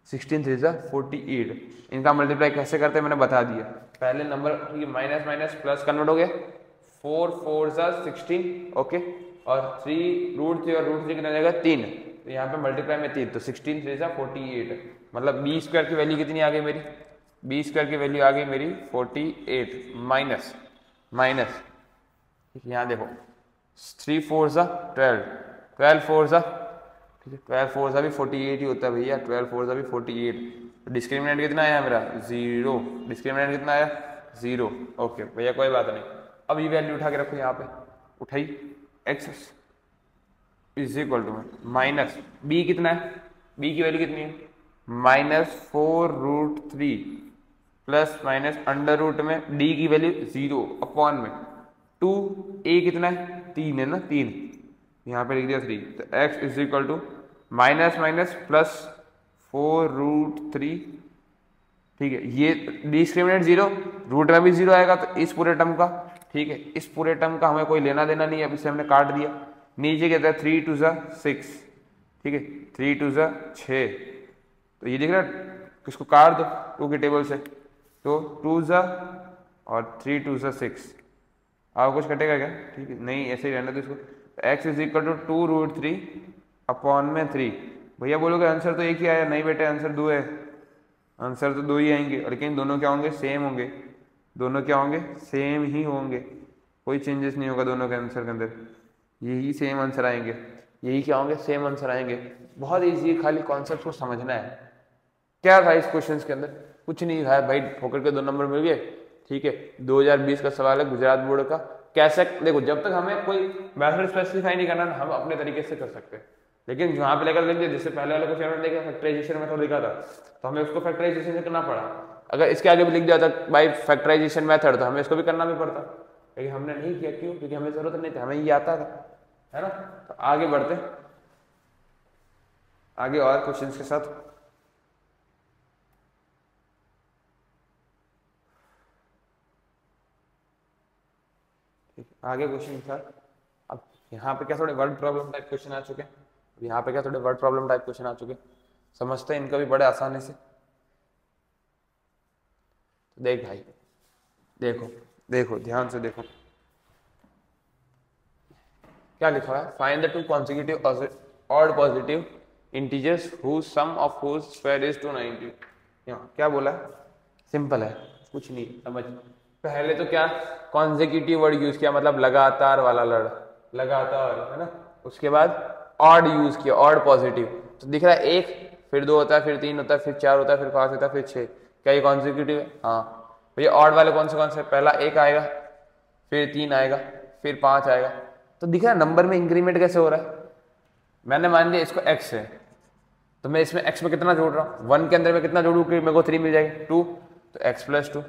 16 3 सा 48। इनका मल्टीप्लाई कैसे करते हैं मैंने बता दिया, पहले नंबर ठीक है माइनस माइनस प्लस कन्वर्ट हो गया, 4 4 सा 16 ओके, और 3 √3 और √3 कितना जाएगा 3, तो यहाँ पे मल्टीप्लाई में 3, तो 16 3 सा 48, मतलब बी स्क्वायर की वैल्यू कितनी आ गई मेरी, बी स्क्वायर की वैल्यू आ गई मेरी 48 माइनस माइनस, यहाँ देखो 3 4 सा 12, 12 4 सा ठीक है, 12 4 सा भी 48 ही होता है भैया, 12 4 सा भी 48, तो डिस्क्रिमिनेंट कितना आया मेरा 0, डिस्क्रिमिनेंट कितना आया 0, ओके भैया कोई बात नहीं। अब ये वैल्यू उठा के रखो यहाँ पे, उठाई x is equal to minus b कितना है, बी की वैल्यू कितनी है -4√3 प्लस माइनस अंडर रूट में डी की वैल्यू 0 अपॉन में 2, ए कितना है 3 है ना 3, यहाँ पे लिख दिया 3, तो x is equal to minus minus plus 4√3, ठीक है ये डिस्क्रिमिनेंट 0, रूट में भी 0 आएगा, तो इस पूरे टर्म का ठीक है, इस पूरे टर्म का हमें कोई लेना देना नहीं है, अब इसे हमने काट दिया, नीचे कहता है 3 2 6 ठीक है, 3 2 6, तो ये देख रहा किसको काट दो 2 के टेबल से, तो 2 और 3 2 6, और कुछ कटेगा क्या, ठीक है नहीं ऐसे ही रहना, तो इसको x is equal to 2√3 upon में 3, भैया बोलोगे आंसर तो एक ही आया, नहीं बेटे आंसर 2 है, आंसर तो 2 ही आएंगे, लेकिन दोनों क्या होंगे सेम होंगे, दोनों क्या होंगे सेम ही होंगे, कोई चेंजेस नहीं होगा दोनों के आंसर के अंदर, यही सेम आंसर आएंगे, यही क्या होंगे सेम आंसर आएंगे। बहुत ईजी है, खाली कॉन्सेप्ट को समझना है। क्या था इस क्वेश्चन के अंदर, कुछ नहीं था भाई, फोकट के 2 नंबर मिल गए, ठीक है 2020 का सवाल है गुजरात बोर्ड का। कैसे देखो, जब तक हमें कोई मेथड स्पेसिफाई नहीं करना हम अपने तरीके से कर सकते हैं, लेकिन जहाँ पे लेकर लिख दिया, जिससे पहले वाले क्वेश्चन में देखा फैक्टराइजेशन मेथड लिखा था, तो हमें उसको फैक्टराइजेशन से करना पड़ा, अगर इसके आगे भी लिख दिया था बाई फैक्टराइजेशन मेथड, तो हमें इसको भी करना भी पड़ता, लेकिन हमने नहीं किया, क्यों, क्योंकि हमें जरूरत नहीं थी, हमें ये आता था, है ना। तो आगे बढ़ते आगे और क्वेश्चन के साथ। आगे क्वेश्चन था, अब यहाँ पे क्या थोड़े वर्ड प्रॉब्लम टाइप क्वेश्चन आ चुके हैं, यहाँ पे क्या थोड़े वर्ड प्रॉब्लम टाइप क्वेश्चन आ चुके हैं, समझते हैं इनका भी बड़े आसानी से। तो देख भाई, देखो देखो ध्यान से देखो क्या लिखा हुआ है, find the 2 consecutive odd positive integers whose sum of whose square is 290। यहाँ क्या बोला है, सिंपल है, कुछ नहीं समझ। पहले तो क्या कॉन्जिक्यूटिव वर्ड यूज किया, मतलब लगातार वाला लगातार, है ना। उसके बाद ऑड यूज किया, ऑड पॉजिटिव, तो दिख रहा है 1, फिर 2 होता है, फिर 3 होता है, फिर 4 होता है, फिर 5 होता है, फिर 6, क्या ये कॉन्जिक्यूटिव है, हाँ भैया। ऑड वाले कौन से, पहला 1 आएगा, फिर 3 आएगा, फिर 5 आएगा, तो दिख रहा है नंबर में इंक्रीमेंट कैसे हो रहा है। मैंने मान लिया इसको x है, तो मैं इसमें x में कितना जोड़ रहा हूँ, 1 के अंदर में कितना जोड़ू कि मेरे को 3 मिल जाएगी, 2, तो x + 2,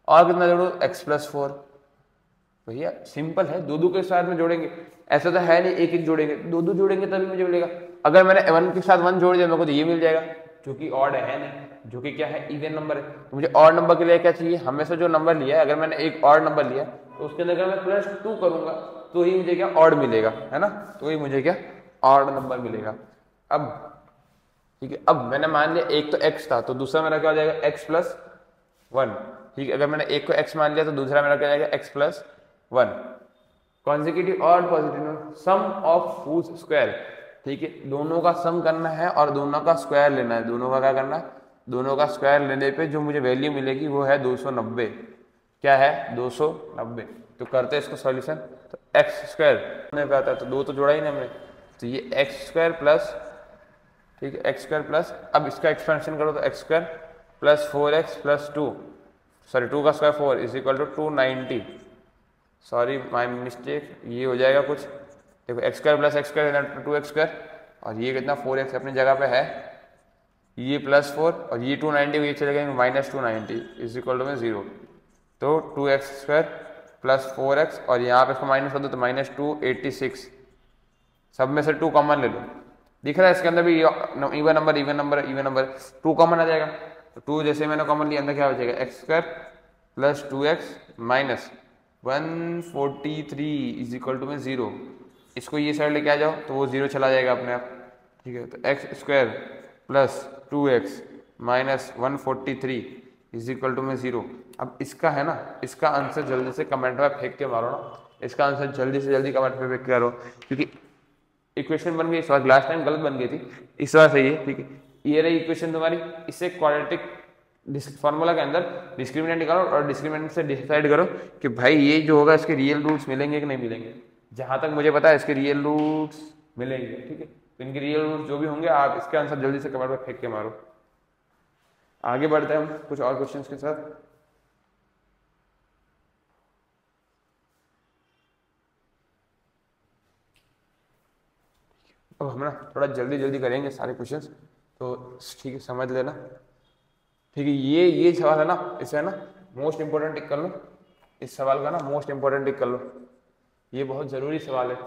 और कितना जोड़ू x + 4। भैया सिंपल है, 2 के साथ में जोड़ेंगे, ऐसा तो है नहीं 1 जोड़ेंगे, 2 जोड़ेंगे तभी मुझे मिलेगा। अगर मैंने 1 के साथ 1 जोड़ दिया मेरे को तो ये मिल जाएगा, जो कि ऑड है नहीं, जो कि क्या है इवन नंबर है। तो मुझे ऑड नंबर के लिए क्या चाहिए, हमेशा जो नंबर लिया है, अगर मैंने एक ऑड नंबर लिया तो उसके अंदर मैं +2 करूंगा तो ही मुझे क्या ऑड मिलेगा, है ना, तो ही मुझे क्या ऑड नंबर मिलेगा। अब ठीक है, अब मैंने मान लिया एक तो x था, तो दूसरा मेरा क्या हो जाएगा x + 1, ठीक है। अगर मैंने एक को x मान लिया तो दूसरा मेरा क्या जाएगा x + 1। Consecutive odd positive, sum of whose square, ठीक है, दोनों का सम करना है और दोनों का स्क्वायर लेना है। दोनों का क्या करना है, दोनों का स्क्वायर लेने पे जो मुझे वैल्यू मिलेगी वो है 290। क्या है 290। तो करते हैं इसको सॉल्यूशन, तो x² होने पे आता है, तो 2 तो जोड़ा ही ना हमने, तो ये x² प्लस, ठीक है, x² प्लस, अब इसका एक्सपेंशन करो तो x² + 4x + 2, सॉरी 2 का square 4 is equal to 290, sorry my mistake, ये हो जाएगा कुछ, देखो x² + x² 2x², और ये कितना 4x अपनी जगह पे है, ये +4 और ये 290 ये चले गए -290 इज इक्वल टू में 0। तो 2x² + 4x और यहाँ पे इसको माइनस कर दो तो -286। सब में से 2 कॉमन ले लो। दिख रहा है इसके अंदर भी इवन नंबर 2 कॉमन आ जाएगा। तो 2 जैसे मैंने कॉमन लिया, अंदर क्या बचेगा x² + 2x minus 143 is equal to में 0। इसको ये साइड लेके आ जाओ तो वो 0 चला जाएगा अपने आप। ठीक है, तो x² + 2x minus 143 is equal to में 0। अब इसका है ना, इसका आंसर जल्दी से कमेंट में फेंक के मारो ना, इसका आंसर जल्दी से जल्दी कमेंट में फेंक के करो, क्योंकि इक्वेशन बन गई इस बार, लास्ट टाइम गलत बन गई थी, इस बार सही है। ठीक है, ये रही इक्वेशन तुम्हारी। इससे क्वाड्रेटिक फॉर्मूला के अंदर डिस्क्रिमिनेंट निकालो और डिस्क्रिमिनेंट से डिसाइड करो कि भाई ये जो होगा इसके रियल रूट्स मिलेंगे कि नहीं मिलेंगे। जहां तक मुझे पता है इसके रियल रूट्स मिलेंगे। ठीक है, तो इनके रियल रूट्स जो भी होंगे आप इसके आंसर जल्दी से कमेंट में फेंक के मारो। आगे बढ़ते हैं हम कुछ और क्वेश्चंस के साथ। अब हम ना थोड़ा जल्दी जल्दी करेंगे सारे क्वेश्चंस, तो ठीक है समझ लेना। ठीक है, ये सवाल है ना, इसे है ना मोस्ट इंपोर्टेंट टिक कर लो। इस सवाल का ना मोस्ट इंपोर्टेंट टिक कर लो, ये बहुत जरूरी सवाल है,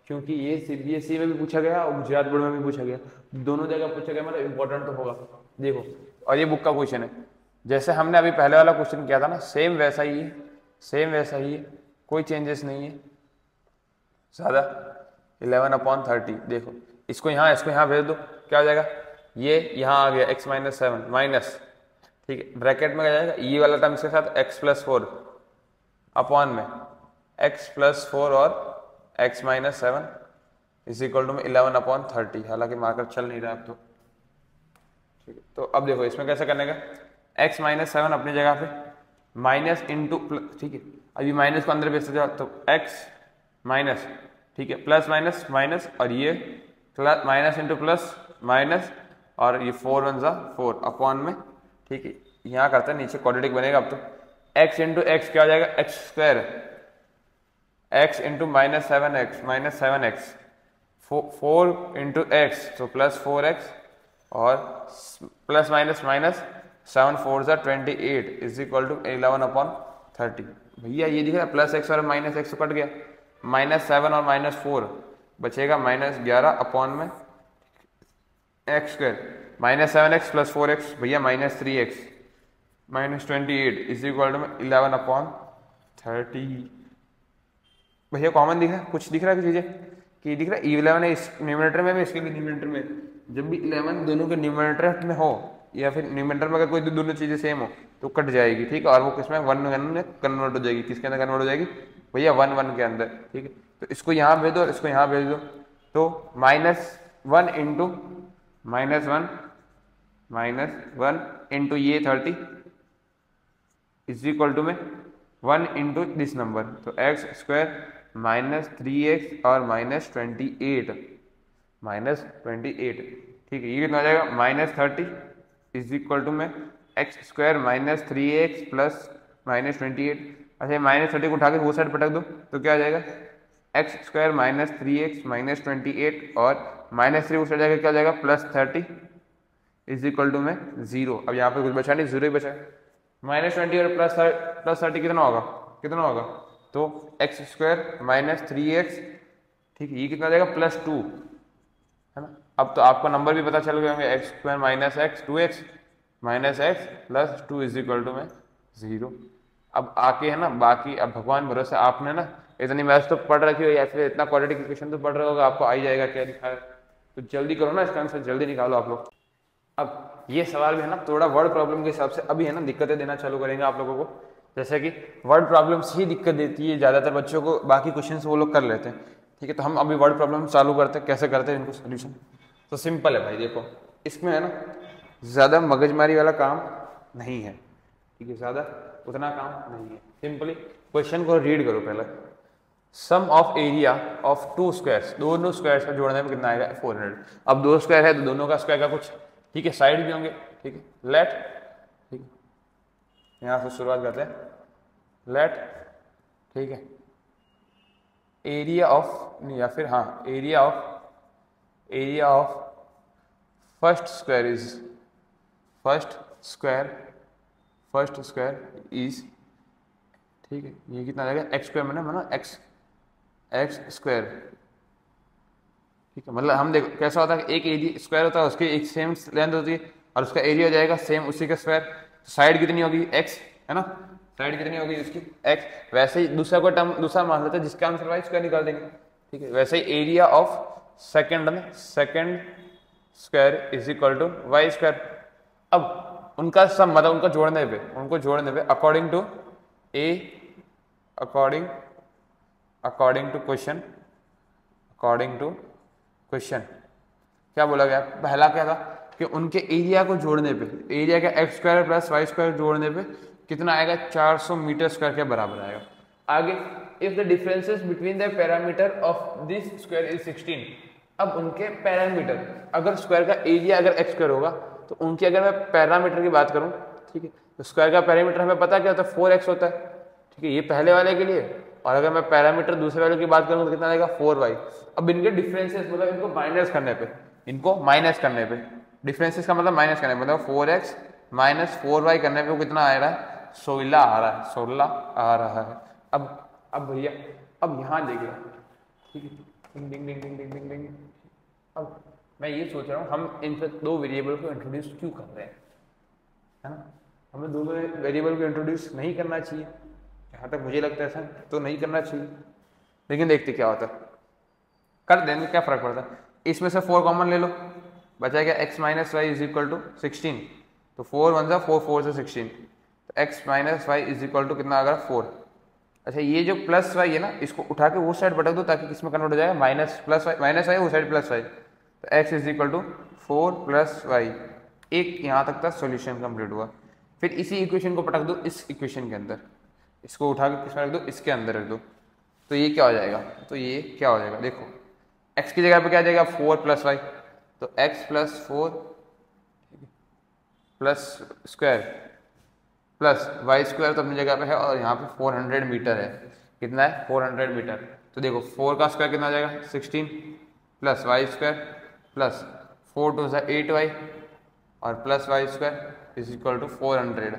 क्योंकि ये CBSE में भी पूछा गया और गुजरात बोर्ड में भी पूछा गया, दोनों जगह पूछा गया, मतलब इंपॉर्टेंट तो होगा। देखो, और ये बुक का क्वेश्चन है, जैसे हमने अभी पहले वाला क्वेश्चन किया था ना, सेम वैसा ही है, सेम वैसा ही है, कोई चेंजेस नहीं है ज़्यादा। 11/30। देखो इसको यहाँ भेज दो, क्या हो जाएगा, ये यहाँ आ गया x - 7 माइनस, ठीक है, ब्रैकेट में क्या जाएगा, ये वाला टर्म के साथ x + 4 अपॉन में x + 4 और x - 7 इज इक्वल टू में 11/30। हालांकि मार्कर चल नहीं रहा अब तो। ठीक है, तो अब देखो इसमें कैसे करने का, x - 7 अपनी जगह पे माइनस इंटू, ठीक है, अभी माइनस को अंदर भेज जाओ तो x माइनस, ठीक है, प्लस माइनस माइनस और ये plus minus into plus minus और ये 4 × 4 अपॉन में। ठीक है, यहाँ करते हैं, नीचे क्वाड्रेटिक बनेगा अब तो। x इंटू एक्स क्या हो जाएगा, x², x into -7x 4 into x तो +4x और plus minus minus 7 × 4 = 28 is equal to 11/30। भैया ये दिख रहा है +x और -x तो कट गया, -7 और -4 बचेगा -11 अपॉन में x², -7x + 4x भैया -3x -28 इज इक्वल टू 11/30। भैया कॉमन दिख रहा है, कुछ दिख रहा है, चीजें कि दिख रहा है 11 है इस न्यूमरेटर में भी, इसके भी न्यूमरेटर में। जब भी 11 दोनों के न्यूमरेटर में हो या फिर न्यूमरेटर में अगर कोई दोनों चीजें सेम हो तो कट जाएगी। ठीक है, और वो किसमें 1 में कन्वर्ट हो जाएगी, किसके अंदर कन्वर्ट हो जाएगी भैया 1 1 के अंदर। ठीक है, तो इसको यहाँ भेज दो और इसको यहाँ भेज दो, तो -1 इंटू -1 इंटू ये 30 इज इक्वल टू में 1 इंटू दिस नंबर, तो x² -3x और -28। ठीक है, ये कितना हो जाएगा, -30 इज इक्वल टू में x² -3x प्लस -28। अच्छा, -30 को उठा के वो साइड पटक दो तो क्या आ जाएगा, x² -3x -28 और -3 उस साइड जाएगा, क्या हो जाएगा, +30 इज इक्वल टू में 0। अब यहाँ पे कुछ बचा नहीं, 0 ही बचा। -20 और +30 कितना होगा, तो x² -3x, ठीक है, ये कितना जाएगा, +2 है ना। अब तो आपको नंबर भी पता चल गए होंगे, x² -x 2x -x + 2 is equal to में 0। अब आके है ना बाकी, अब भगवान भरोसे, आपने ना इतनी मैथ्स तो पढ़ रखी हो या फिर इतना क्वाड्रेटिक इक्वेशन तो पढ़ रहे होगा, आपको आ ही जाएगा क्या लिखा है। तो जल्दी करो ना, इसका आंसर जल्दी निकालो आप लोग। अब ये सवाल भी है ना थोड़ा वर्ड प्रॉब्लम के हिसाब से अभी है ना दिक्कतें देना चालू करेंगे आप लोगों को, जैसे कि वर्ड प्रॉब्लम्स ही दिक्कत देती है ज़्यादातर बच्चों को, बाकी क्वेश्चंस वो लोग कर लेते हैं। ठीक है, तो हम अभी वर्ड प्रॉब्लम चालू करते हैं, कैसे करते हैं इनको सोल्यूशन। तो सिंपल है भाई, देखो इसमें है ना ज़्यादा मगजमारी वाला काम नहीं है। ठीक है, ज़्यादा उतना काम नहीं है, सिंपली क्वेश्चन को रीड करो पहले। सम ऑफ एरिया ऑफ 2 स्क्वायर्स, दोनों स्क्वायर्स का जोड़ने में कितना आएगा, 400। अब 2 स्क्वायर है तो दोनों का स्क्वायर का कुछ, ठीक है, साइड भी होंगे। ठीक है, लेट, ठीक है, यहाँ से शुरुआत करते हैं, लेट, ठीक है, एरिया ऑफ, या फिर area of first square is first square is, ठीक है, ये कितना आ जाएगा एक्स स्क्वायर में ना एक्स स्क्वायर, ठीक है। मतलब हम देखो कैसा होता है कि एक एरिया स्क्वायर होता है, उसकी एक सेम लेंथ होती है और उसका एरिया हो जाएगा सेम उसी का स्क्वायर। तो साइड कितनी होगी एक्स, है ना, साइड कितनी होगी उसकी एक्स। वैसे ही दूसरा कोई टर्म दूसरा मान लेते हैं जिसका आंसर वाई स्क्वायर निकाल देंगे, ठीक है। वैसे ही area of second square is equal to Y square. अब उनका सम मतलब उनको जोड़ने पे अकॉर्डिंग टू क्वेश्चन क्या बोला गया, पहला क्या था कि उनके एरिया को जोड़ने पे, एरिया का x square plus Y square जोड़ने पे कितना आएगा, 400 मीटर स्क्वायर के बराबर आएगा। आगे if the differences between the parameter of this square is 16। अब उनके पैरामीटर, अगर स्क्वायर का एरिया अगर एक्स स्क्वायर होगा तो उनकी अगर मैं पैरामीटर की बात करूं, ठीक है, तो स्क्वायर का पैरामीटर हमें पता क्या होता है, 4x होता है, ठीक है, ये पहले वाले के लिए। और अगर मैं पैरामीटर दूसरे वाले की बात करूं तो कितना आएगा 4y। अब इनके डिफरेंसेस मतलब इनको माइनस करने पे, डिफरेंसेस का मतलब माइनस करने पे, मतलब 4x माइनस 4y करने पे वो कितना आ रहा है, 16 आ रहा है। अब भैया अब यहाँ देखिए, ठीक है, डिंग डिंग डिंग डिंग डिंग डिंग डिंग। अब मैं ये सोच रहा हूँ हम इन दो वेरिएबल को इंट्रोड्यूस क्यों कर रहे हैं, है ना। हमें दो वेरिएबल को इंट्रोड्यूस नहीं करना चाहिए, जहाँ तक मुझे लगता है ऐसा तो नहीं करना चाहिए, लेकिन देखते क्या होता है, कर देंगे, क्या फर्क पड़ता है। इसमें से 4 कॉमन ले लो, बचा गया x minus y is equal to 16। तो 4 1 जा 4 4 से 16, तो x minus y is equal to कितना आ गया 4। अच्छा ये जो प्लस वाई है ना, इसको उठा के वो साइड पटक दो ताकि किसमें कन्वर्ट हो जाएगा, माइनस वाई वो साइड प्लस वाई। तो x is equal to 4 plus y. एक यहाँ तक का सॉल्यूशन कंप्लीट हुआ। फिर इसी इक्वेशन को पटक दो इस इक्वेशन के अंदर, इसको उठा के किसमें रख दो, इसके अंदर रख दो। तो ये क्या हो जाएगा, देखो x की जगह पे क्या आ जाएगा 4 प्लस वाई, तो x plus 4 plus square plus Y square तो अपनी जगह पे है, और यहाँ पे 400 मीटर है। कितना है 400 मीटर। तो देखो 4 का स्क्वायर कितना आ जाएगा 16 plus Y square plus 4 2 8 Y और plus Y square is equal to 400,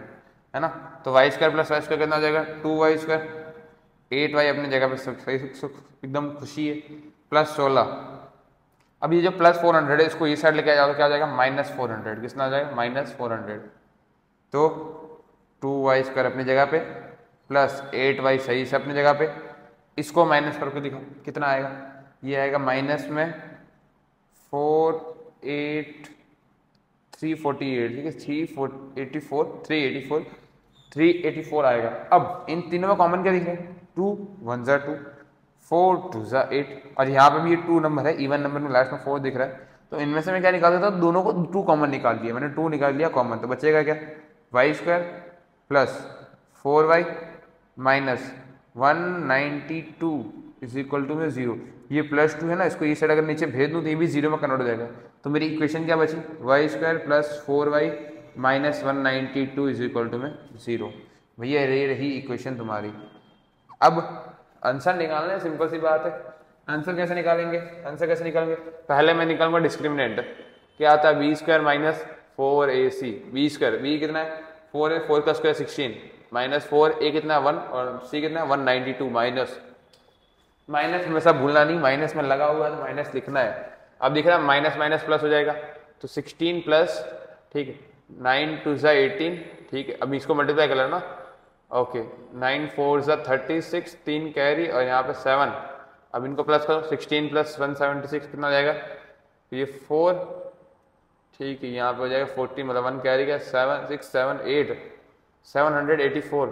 है ना। तो Y square plus Y square कितना आ जाएगा 2y स्क्वायर, 8y अपनी जगह पे सही एकदम खुशी है, प्लस 16। अब ये जो प्लस 400 है इसको ये साइड लेके आ जाओ तो क्या आ जाएगा माइनस 400, कितना आ जाएगा माइनस 400। तो 2y स्क्वायर अपनी जगह पे प्लस 8y सही से अपनी जगह पे, इसको माइनस करके दिखाओ कितना आएगा, ये आएगा माइनस में 348, ठीक है, 384 आएगा। अब इन तीनों में कॉमन क्या दिख रहा है, 2 1 जा 2 4 2 जा 8, और यहाँ पे भी ये 2 नंबर है, इवन नंबर में लास्ट में 4 दिख रहा है। तो इनमें से मैं क्या निकाल देता हूँ, दोनों को 2 कॉमन निकाल दिया मैंने, 2 निकाल लिया कॉमन। तो बचेगा क्या y square plus 4y minus 192 is equal to में 0। ये प्लस 2 है ना, इसको ये साइड अगर नीचे भेज दूँ तो ये भी 0 में कन्वर्ट हो जाएगा। तो मेरी इक्वेशन क्या बची, y square plus 4y minus 192 is equal to में 0। भैया ये रही इक्वेशन तुम्हारी। अब आंसर निकालना है, सिंपल सी बात है। आंसर कैसे निकालेंगे, पहले मैं निकालूंगा डिस्क्रिमिनेंट। क्या आता है b square minus 4ac, b square, b कितना है 4 है, 4 का स्क्वायर 16 माइनस 4, ए कितना 1 और सी कितना 192, माइनस हमेशा भूलना नहीं, माइनस में लगा हुआ है तो माइनस लिखना है। अब दिख रहा है माइनस माइनस प्लस हो जाएगा, तो 16 प्लस, ठीक है, 9 2 जा 18, ठीक है। अब इसको मल्टीप्लाई कर लेना, ओके, 9 4 जा 36, 3 कैरी और यहाँ पे 7। अब इनको प्लस करो, 16 प्लस 176 कितना हो जाएगा, ये 4, ठीक है, यहाँ पे हो जाएगा 40, मतलब 1 कैरी का 7 6 7 8 784,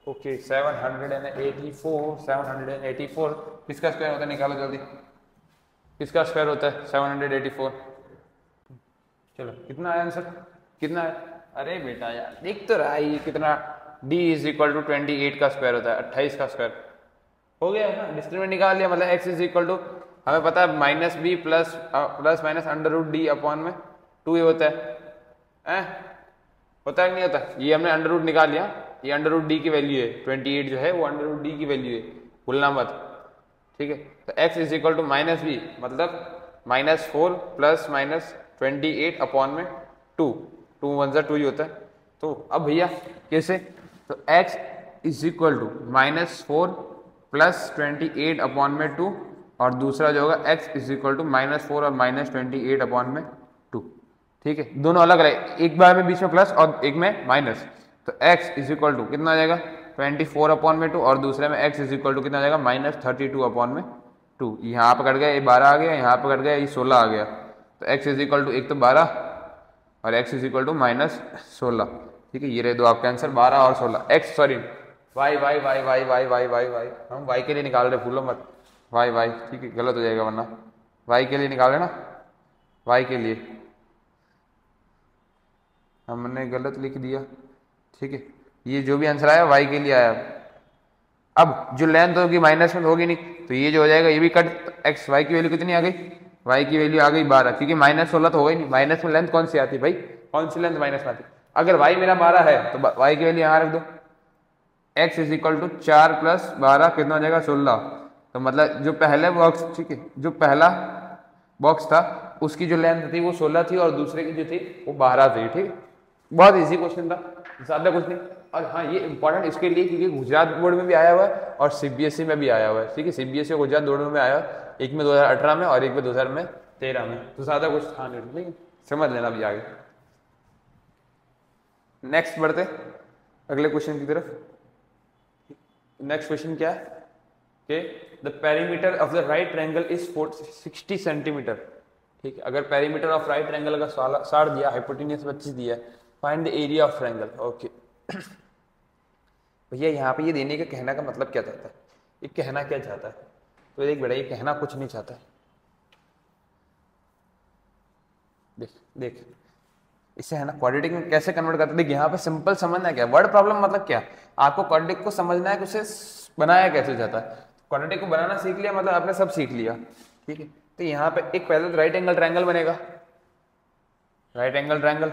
ओके 784। किसका स्क्वायर होता है निकालो जल्दी, किसका स्क्वायर होता है 784। चलो कितना आया आंसर, कितना है, अरे बेटा यार देख तो रहा है ये कितना, d इज इक्वल टू 28 का स्क्वायर होता है, 28 का स्क्वायर हो गया है ना। डिस्क्रिमिनेंट निकाल लिया, मतलब x इज इक्वल टू हमें पता है minus b plus minus under root d upon में 2 ये होता है, होता है कि नहीं होता। ये हमने अंडर रूट निकाल लिया, ये अंडर रूट डी की वैल्यू है, 28 जो है वो अंडर रूट डी की वैल्यू है, भूलना मत, ठीक है। तो x is equal to minus b मतलब माइनस 4 प्लस माइनस 28 अपॉन में 2, 2 1 2 ही होता है। तो अब भैया कैसे, तो x is equal to -4 plus 28 upon में 2, और दूसरा जो होगा x इज इक्वल टू -4 और -28 अपॉन में 2। ठीक है, दोनों अलग अलग, एक बार में बीच में प्लस और एक में माइनस। तो x इज इक्वल टू कितना आ जाएगा 24 अपॉन में 2, और दूसरे में x इज इक्वल टू कितना आ जाएगा -32 अपॉन में 2। यहाँ पर कट गया, ये 12 आ गया, यहाँ पर कट गया, ये 16 आ गया। तो x इज इक्वल टू एक तो 12 और x इज इक्वल टू -16। ठीक है, ये रहे दो आपका आंसर 12 और 16। x sorry y y y y y y y y, हम y के लिए निकाल रहे, भूलो मत y y, ठीक है, गलत हो जाएगा वरना। y के लिए निकाल रहे ना, y के लिए हमने गलत लिख दिया। ठीक है, ये जो भी आंसर आया y के लिए आया। अब जो लेंथ होगी माइनस में होगी नहीं, तो ये जो हो जाएगा ये भी कट, x y की वैल्यू कितनी आ गई, y की वैल्यू आ गई 12, क्योंकि -16 तो होगा ही नहीं। माइनस में लेंथ कौन सी आती है भाई, कौन सी लेंथ माइनस में आती है। अगर y मेरा 12 है तो y की वैल्यू यहाँ रख दो, x इज इक्वल टू 4 + 12 कितना हो जाएगा 16। तो मतलब जो पहले बॉक्स, ठीक है, जो पहला बॉक्स था उसकी जो लेंथ थी वो 16 थी, और दूसरे की जो थी वो 12 थी। ठीक है, बहुत इजी क्वेश्चन था, ज़्यादा कुछ नहीं। और हाँ, ये इंपॉर्टेंट इसके लिए क्योंकि गुजरात बोर्ड में भी आया हुआ है और सीबीएसई में भी आया हुआ है। ठीक है, सीबीएसई और गुजरात दोनों में आया है, एक में 2018 में और एक में 2013 में, तो ज़्यादा कुछ था नहीं। ठीक है, समझ लेना भी आगे। नेक्स्ट बढ़ते अगले क्वेश्चन की तरफ। नेक्स्ट क्वेश्चन क्या है कि the perimeter of the right triangle is 60 centimetre. ठीक है, अगर पेरीमीटर ऑफ राइट ट्रायंगल का 60 दिया, हाइपोटेन्यूज 25 दिया, find the area of triangle. Okay भैया, यहाँ पे ये देने का कहना का मतलब क्या चाहता है, ये कहना क्या चाहता है, तो देख बेटा, ये कहना कुछ नहीं चाहता है। देख देख इसे है ना क्वाड्रेटिक में कैसे कन्वर्ट करते हैं। देख यहाँ पे सिंपल समझना क्या, वर्ड प्रॉब्लम मतलब क्या, आपको क्वाड्रेटिक को समझना है कि उसे बनाया कैसे जाता है। क्वाड्रेटिक को बनाना सीख लिया मतलब आपने सब सीख लिया। ठीक है, तो यहाँ पे एक पहले तो राइट एंगल ट्रायंगल बनेगा, राइट एंगल ट्रायंगल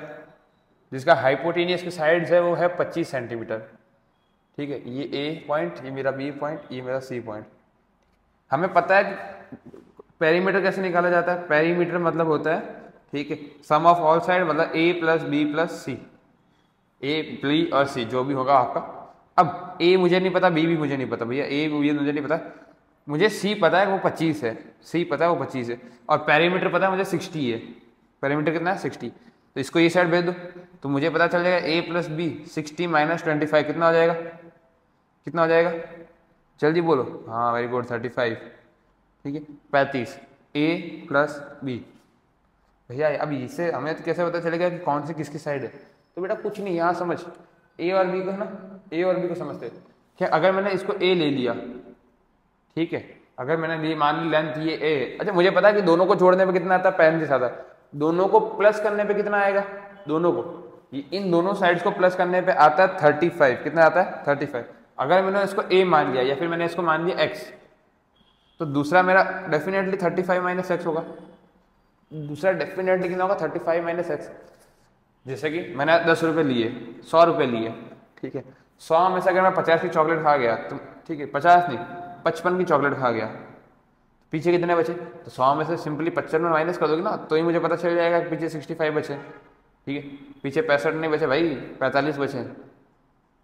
जिसका हाइपोटेनियस की साइड्स है वो है 25 सेंटीमीटर। ठीक है, ये ए पॉइंट, ये मेरा बी पॉइंट, ये मेरा सी पॉइंट। हमें पता है कि पेरीमीटर कैसे निकाला जाता है। पेरीमीटर मतलब होता है, ठीक है, सम ऑफ ऑल साइड, मतलब a + b + c, a b और c जो भी होगा आपका। अब a मुझे नहीं पता, b भी मुझे नहीं पता भैया, a मुझे नहीं पता, मुझे c पता है वो 25 है, c पता है वो 25 है, और पेरीमीटर पता है मुझे 60 है। पेरीमीटर कितना है 60, तो इसको ये साइड भेज दो तो मुझे पता चल जाएगा a + b 60 - 25 कितना हो जाएगा, कितना हो जाएगा, जल्दी बोलो। हाँ वेरी गुड, 35। ठीक है, 35 a + b। भैया अब इससे हमें तो कैसे पता चलेगा कि कौन सी किसकी साइड है, तो बेटा कुछ नहीं, यहाँ समझ a और b को है ना, a और b को समझते हैं क्या। अगर मैंने इसको a ले लिया, ठीक है, अगर मैंने लिए मान ली लेंथ ये a, अच्छा मुझे पता है कि दोनों को जोड़ने पे कितना आता है 35 आता है, दोनों को प्लस करने पे कितना आएगा, दोनों को, इन दोनों साइड्स को प्लस करने पे आता है 35। कितना आता है 35। अगर मैंने इसको a मान लिया या फिर मैंने इसको मान लिया x, तो दूसरा मेरा डेफिनेटली 35 - x होगा, दूसरा डेफिनेटली कितना होगा 35 - x। जैसे कि मैंने 10 रुपये लिए, 100 रुपये लिए, ठीक है, 100 में से अगर मैं 50 की चॉकलेट खा गया तो ठीक है, 50 नहीं 55 की चॉकलेट खा गया, पीछे कितने बचे, तो 100 में से सिंपली 55 में माइनस कर दोगे ना, तो ही मुझे पता चल जाएगा कि पीछे 65 बचे। ठीक है, पीछे 65 नहीं बचे भाई, 45 बचे, है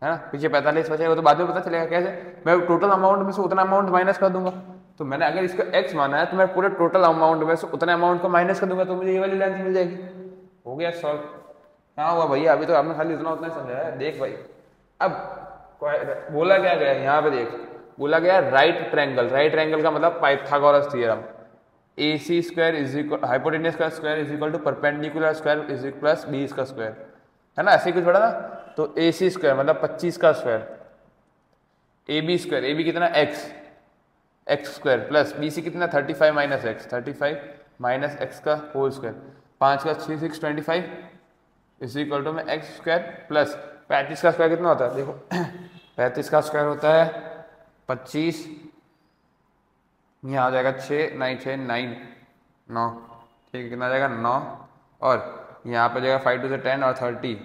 ना, पीछे 45 बचे, वो तो बाद में पता चलेगा कैसे, मैं टोटल अमाउंट में से उतना अमाउंट माइनस कर दूंगा। तो मैंने अगर इसको x माना है तो मैं पूरे टोटल अमाउंट में से उतने अमाउंट को माइनस कर दूंगा, तो मुझे ये वाली लेंथ मिल जाएगी। हो गया सॉल्व। हाँ हुआ भैया, अभी तो आपने खाली इतना उतना समझाया है। देख भाई, अब बोला क्या गया यहाँ पे, देख बोला गया राइट ट्रायंगल। राइट ट्रायंगल का मतलब Pythagoras theorem, AC square is equal hypotenuse का square is equal to perpendicular square is plus B का स्क्वायर, है ना, ऐसे कुछ बड़ा ना। तो AC स्क्वायर मतलब 25 का स्क्वायर, AB स्क्वायर, AB कितना x स्क्वायर प्लस BC कितना 35 - x, 35 - x का होल स्क्वायर, 5 का 6 6 25 इज इक्वल टू में x स्क्वायर प्लस 35 का स्क्वायर कितना होता है, देखो 35 का स्क्वायर होता है 25, यहाँ आ जाएगा 6 9 6 9, ठीक है, कितना आ जाएगा 9, और यहाँ पे जाएगा 5 2 से 10 और 30,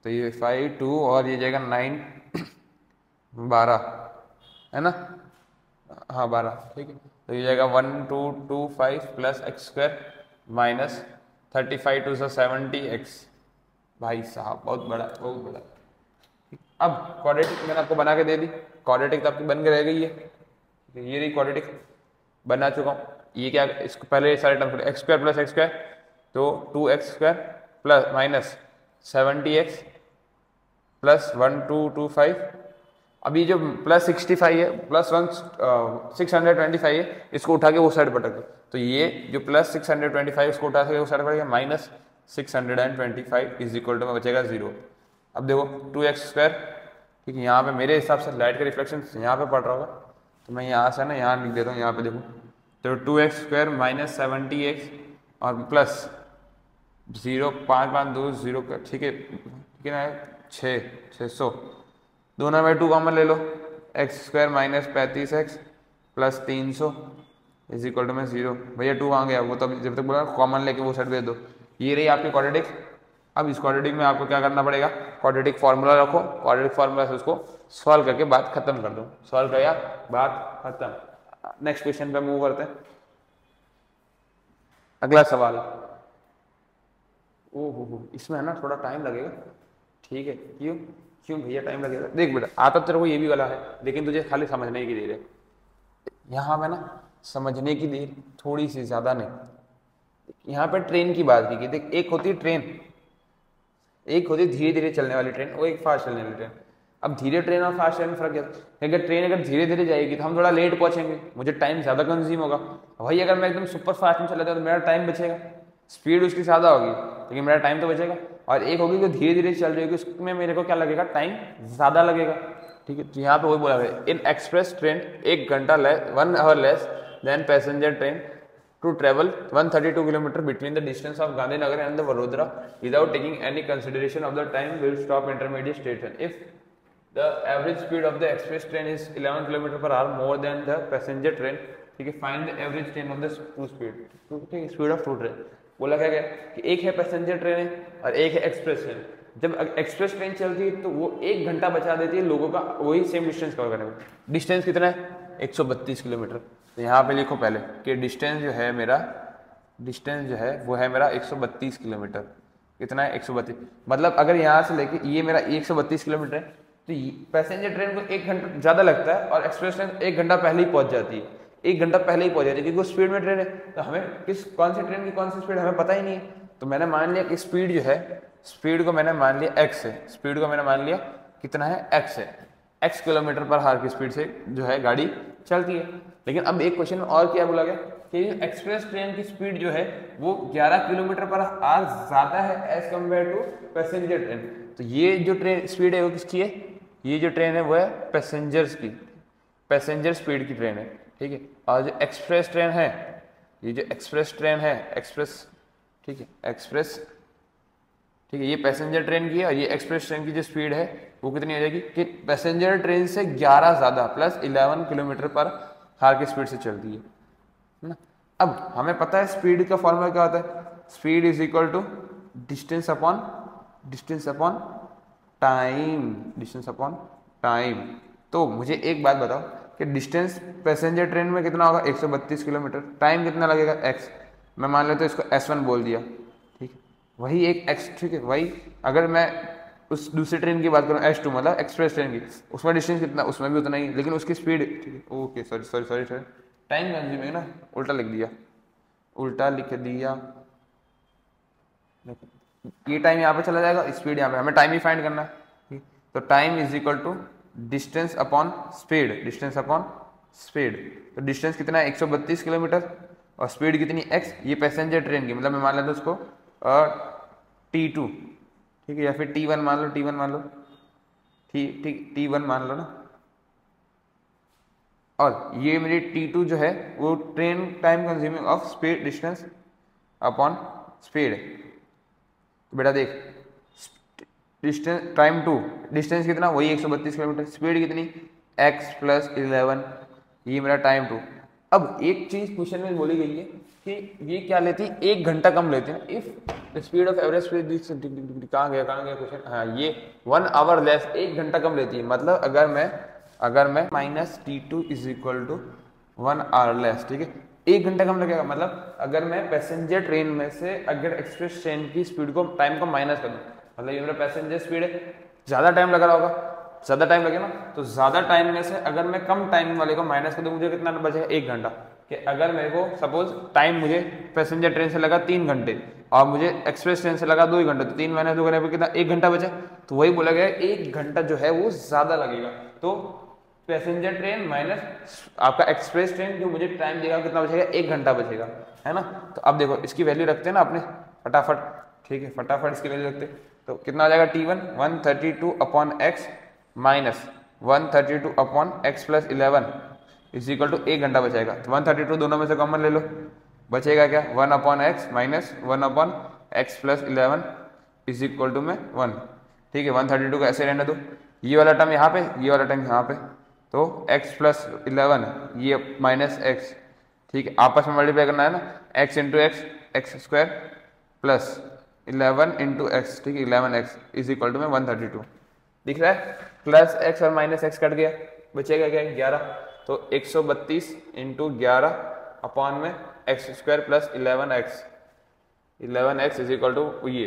तो ये 5 2 और ये जाएगा 9 12, है ना, हाँ 12, ठीक है, तो ये जाएगा 1 2 2 5 प्लस x स्क्वायर माइनस 35 2 से 70 x, भाई साहब बहुत बड़ा, बहुत बड़ा। अब क्वाड्रेटिक मैंने आपको बना के दे दी, क्वाड्रेटिक तो आपकी बन के रह गई है, ये रही क्वाड्रेटिक, बना चुका हूँ। ये क्या, इसको पहले सारे term x square plus x square, तो 2x² plus minus 70x plus 1225। अभी जो प्लस 65 है प्लस 625 है, इसको उठा के वो साइड पटक दो, तो ये जो प्लस 625 इसको उठा के वो साइड पटक माइनस 625 इज इक्वल टू में बचेगा 0। अब देखो 2x², ठीक है, यहाँ पे मेरे हिसाब से लाइट का रिफ्लेक्शन यहाँ पे पड़ रहा होगा, तो मैं यहाँ से ना यहाँ लिख देता हूँ, यहाँ पे देखो, तो 2x² माइनस 70x और प्लस 0 5 5 2 0, ठीक है, ठीक है ना, 600, दोनों में 2 कॉमन ले लो, x² minus 35x plus 300 is equal to में 0। भैया 2 आ गया, वो तो जब तक बोला कॉमन लेके वो साइड भेज दो। ये रही आपकी क्वाड्रेटिक। अब इस क्वाड्रेटिक में आपको क्या करना पड़ेगा, क्वाड्रेटिक फार्मूला रखो, क्वाड्रेटिक फार्मूला से उसको सॉल्व करके बात खत्म कर दो, सॉल्व किया बात खत्म। नेक्स्ट क्वेश्चन पे मूव करते हैं। अगला सवाल, ओहो इसमें है ना थोड़ा टाइम लगेगा, ठीक है, क्यों क्यों भैया टाइम लगेगा, देख बेटा आता तेरे को ये भी वाला है, लेकिन तुझे खाली समझने की देर है, यहाँ पे ना समझने की देर थोड़ी सी ज्यादा नहीं। यहाँ पे ट्रेन की बात की, देख एक होती है ट्रेन, एक होती है धीरे धीरे चलने वाली ट्रेन, वो एक फास्ट चलने वाली ट्रेन। अब धीरे ट्रेन और फास्ट ट्रेन में फर्क है, अगर ट्रेन अगर धीरे धीरे जाएगी तो हम थोड़ा लेट पहुंचेंगे, मुझे टाइम ज्यादा कंज्यूम होगा। भाई अगर मैं एकदम सुपर फास्ट में चला जाऊँ तो मेरा टाइम बचेगा, स्पीड उसकी ज्यादा होगी लेकिन मेरा टाइम तो बचेगा। और एक होगी जो धीरे धीरे चल रही होगी, उसमें मेरे को क्या लगेगा, टाइम ज्यादा लगेगा, ठीक है। तो यहाँ पे वही बोला गया, इन एक्सप्रेस ट्रेन 1 घंटा 1 hour less than passenger train to travel 132 km between the distance of Gandhinagar and the Vadodara without taking any consideration of the time will stop intermediate station. If the average speed of the express train is 11 km per hour more than the passenger train, ठीक है, find the average train of the two speed, ठीक है, speed of to train. बोला क्या कि एक है passenger train है और एक है एक्सप्रेस ट्रेन। जब एक्सप्रेस ट्रेन चलती है तो वो 1 घंटा बचा देती है लोगों का वही सेम डिस्टेंस कवर करने में। डिस्टेंस कितना है, 132 किलोमीटर। तो यहाँ पे लिखो पहले कि डिस्टेंस जो है मेरा, डिस्टेंस जो है वो है मेरा 132 किलोमीटर। कितना है, 132। मतलब अगर यहाँ से लेके ये मेरा 132 किलोमीटर है, तो पैसेंजर ट्रेन को 1 घंटा ज़्यादा लगता है और एक्सप्रेस ट्रेन 1 घंटा पहले ही पहुँच जाती है, 1 घंटा पहले ही पहुँच जाती है, क्योंकि वो स्पीड में ट्रेन है। तो हमें कौन सी ट्रेन की कौन सी स्पीड हमें पता ही नहीं है। तो मैंने मान लिया कि स्पीड जो है, स्पीड को मैंने मान लिया x है, स्पीड को मैंने मान लिया कितना है, x है, x किलोमीटर पर हार की स्पीड से जो है गाड़ी चलती है। लेकिन अब एक क्वेश्चन और क्या बोला गया कि एक्सप्रेस ट्रेन की स्पीड जो है वो 11 किलोमीटर पर आवर ज्यादा है as compare to passenger train. तो ये जो ट्रेन स्पीड है वो किसकी है, ये जो ट्रेन है वो है पैसेंजर्स की, पैसेंजर स्पीड की ट्रेन है, ठीक है। और जो एक्सप्रेस ट्रेन है, ये जो एक्सप्रेस ट्रेन है, एक्सप्रेस, ठीक है, एक्सप्रेस, ठीक है, ये पैसेंजर ट्रेन की है और ये एक्सप्रेस ट्रेन की जो स्पीड है वो कितनी हो जाएगी कि पैसेंजर ट्रेन से 11 ज्यादा प्लस 11 किलोमीटर पर हार की स्पीड से चलती है ना। अब हमें पता है स्पीड का फॉर्मूला क्या होता है, speed is equal to distance upon time, distance upon time. तो मुझे एक बात बताओ कि डिस्टेंस पैसेंजर ट्रेन में कितना होगा, 132 किलोमीटर, टाइम कितना लगेगा, x। मैं मान लेता हूँ इसको S1 बोल दिया, ठीक है, वही एक x, ठीक है। वही अगर मैं उस दूसरी ट्रेन की बात करूँ S2 मतलब एक्सप्रेस ट्रेन की, उसमें डिस्टेंस कितना, उसमें भी उतना ही, लेकिन उसकी स्पीड, ठीक है, ओके सॉरी टाइम कंज्यूमिंग ना, उल्टा लिख दिया, ये टाइम यहाँ पे चला जाएगा, स्पीड यहाँ पे, हमें टाइम ही फाइंड करना है, ठीक। तो time is equal to distance upon speed, distance upon speed. तो डिस्टेंस कितना है, 132 किलोमीटर और स्पीड कितनी, x। ये पैसेंजर ट्रेन की, मतलब मैं मान लेता हूँ उसको T2, ठीक है, या फिर T1 मान लो, ठीक T1 मान लो ना। और ये मेरी T2 जो है वो train time consuming of speed distance upon speed. तो बेटा देख, डिस्टेंस टाइम 2, डिस्टेंस कितना, वही 132 किलोमीटर, स्पीड कितनी, x प्लस 11, ये मेरा टाइम 2। अब एक चीज क्वेश्चन में बोली गई है कि ये क्या लेती है, 1 घंटा कम लेते हैं। If speed of average speed, कहाँ गया क्वेश्चन, हाँ ये 1 आवर लेस, 1 घंटा कम लेती है। मतलब अगर मैं minus T2 is equal to 1 hour less, ठीक है, 1 घंटा कम लगेगा। मतलब अगर मैं पैसेंजर ट्रेन में से अगर एक्सप्रेस ट्रेन की स्पीड को, टाइम को माइनस कर दूँ, मतलब ये मेरा पैसेंजर स्पीड है, ज़्यादा टाइम लग रहा होगा, ज़्यादा टाइम लगे ना, तो ज़्यादा टाइम में से अगर मैं कम टाइम वाले को माइनस कर दूँ, मुझे कितना बचेगा 1 घंटा। कि अगर मेरे को सपोज टाइम मुझे पैसेंजर ट्रेन से लगा 3 घंटे और मुझे एक्सप्रेस ट्रेन से लगा 2 घंटे, तो 3 माइनस 2 करने पर कितना 1 घंटा बचा। तो वही बोला गया 1 घंटा जो है वो ज़्यादा लगेगा। तो पैसेंजर ट्रेन माइनस आपका एक्सप्रेस ट्रेन जो मुझे टाइम देगा कितना बचेगा 1 घंटा बचेगा, है ना। तो अब देखो इसकी वैल्यू रखते हैं ना अपने फटाफट, ठीक है, फटाफट इसकी वैल्यू रखते हैं। तो कितना आ जाएगा T1 132 upon x minus 132 upon x plus 11 is equal to 1 घंटा बचेगा। तो 132 दोनों में से कॉमन ले लो, बचेगा क्या 1 upon x minus 1 upon x plus 11 is equal to में 1, ठीक है। 132 को ऐसे रहने दो, ये वाला टर्म यहाँ पे, ये वाला टर्म यहाँ पे, तो x प्लस 11 ये माइनस एक्स, ठीक है, आपस में मल्टीप्लाई करना है ना, x into x x square plus 11 into x, ठीक है, 11x इज इक्वल टू में 132 दिख रहा है। प्लस x और माइनस x कट गया, बचेगा क्या 11, तो 132 इंटू 11 अपॉन में x square plus 11x is equal to ये,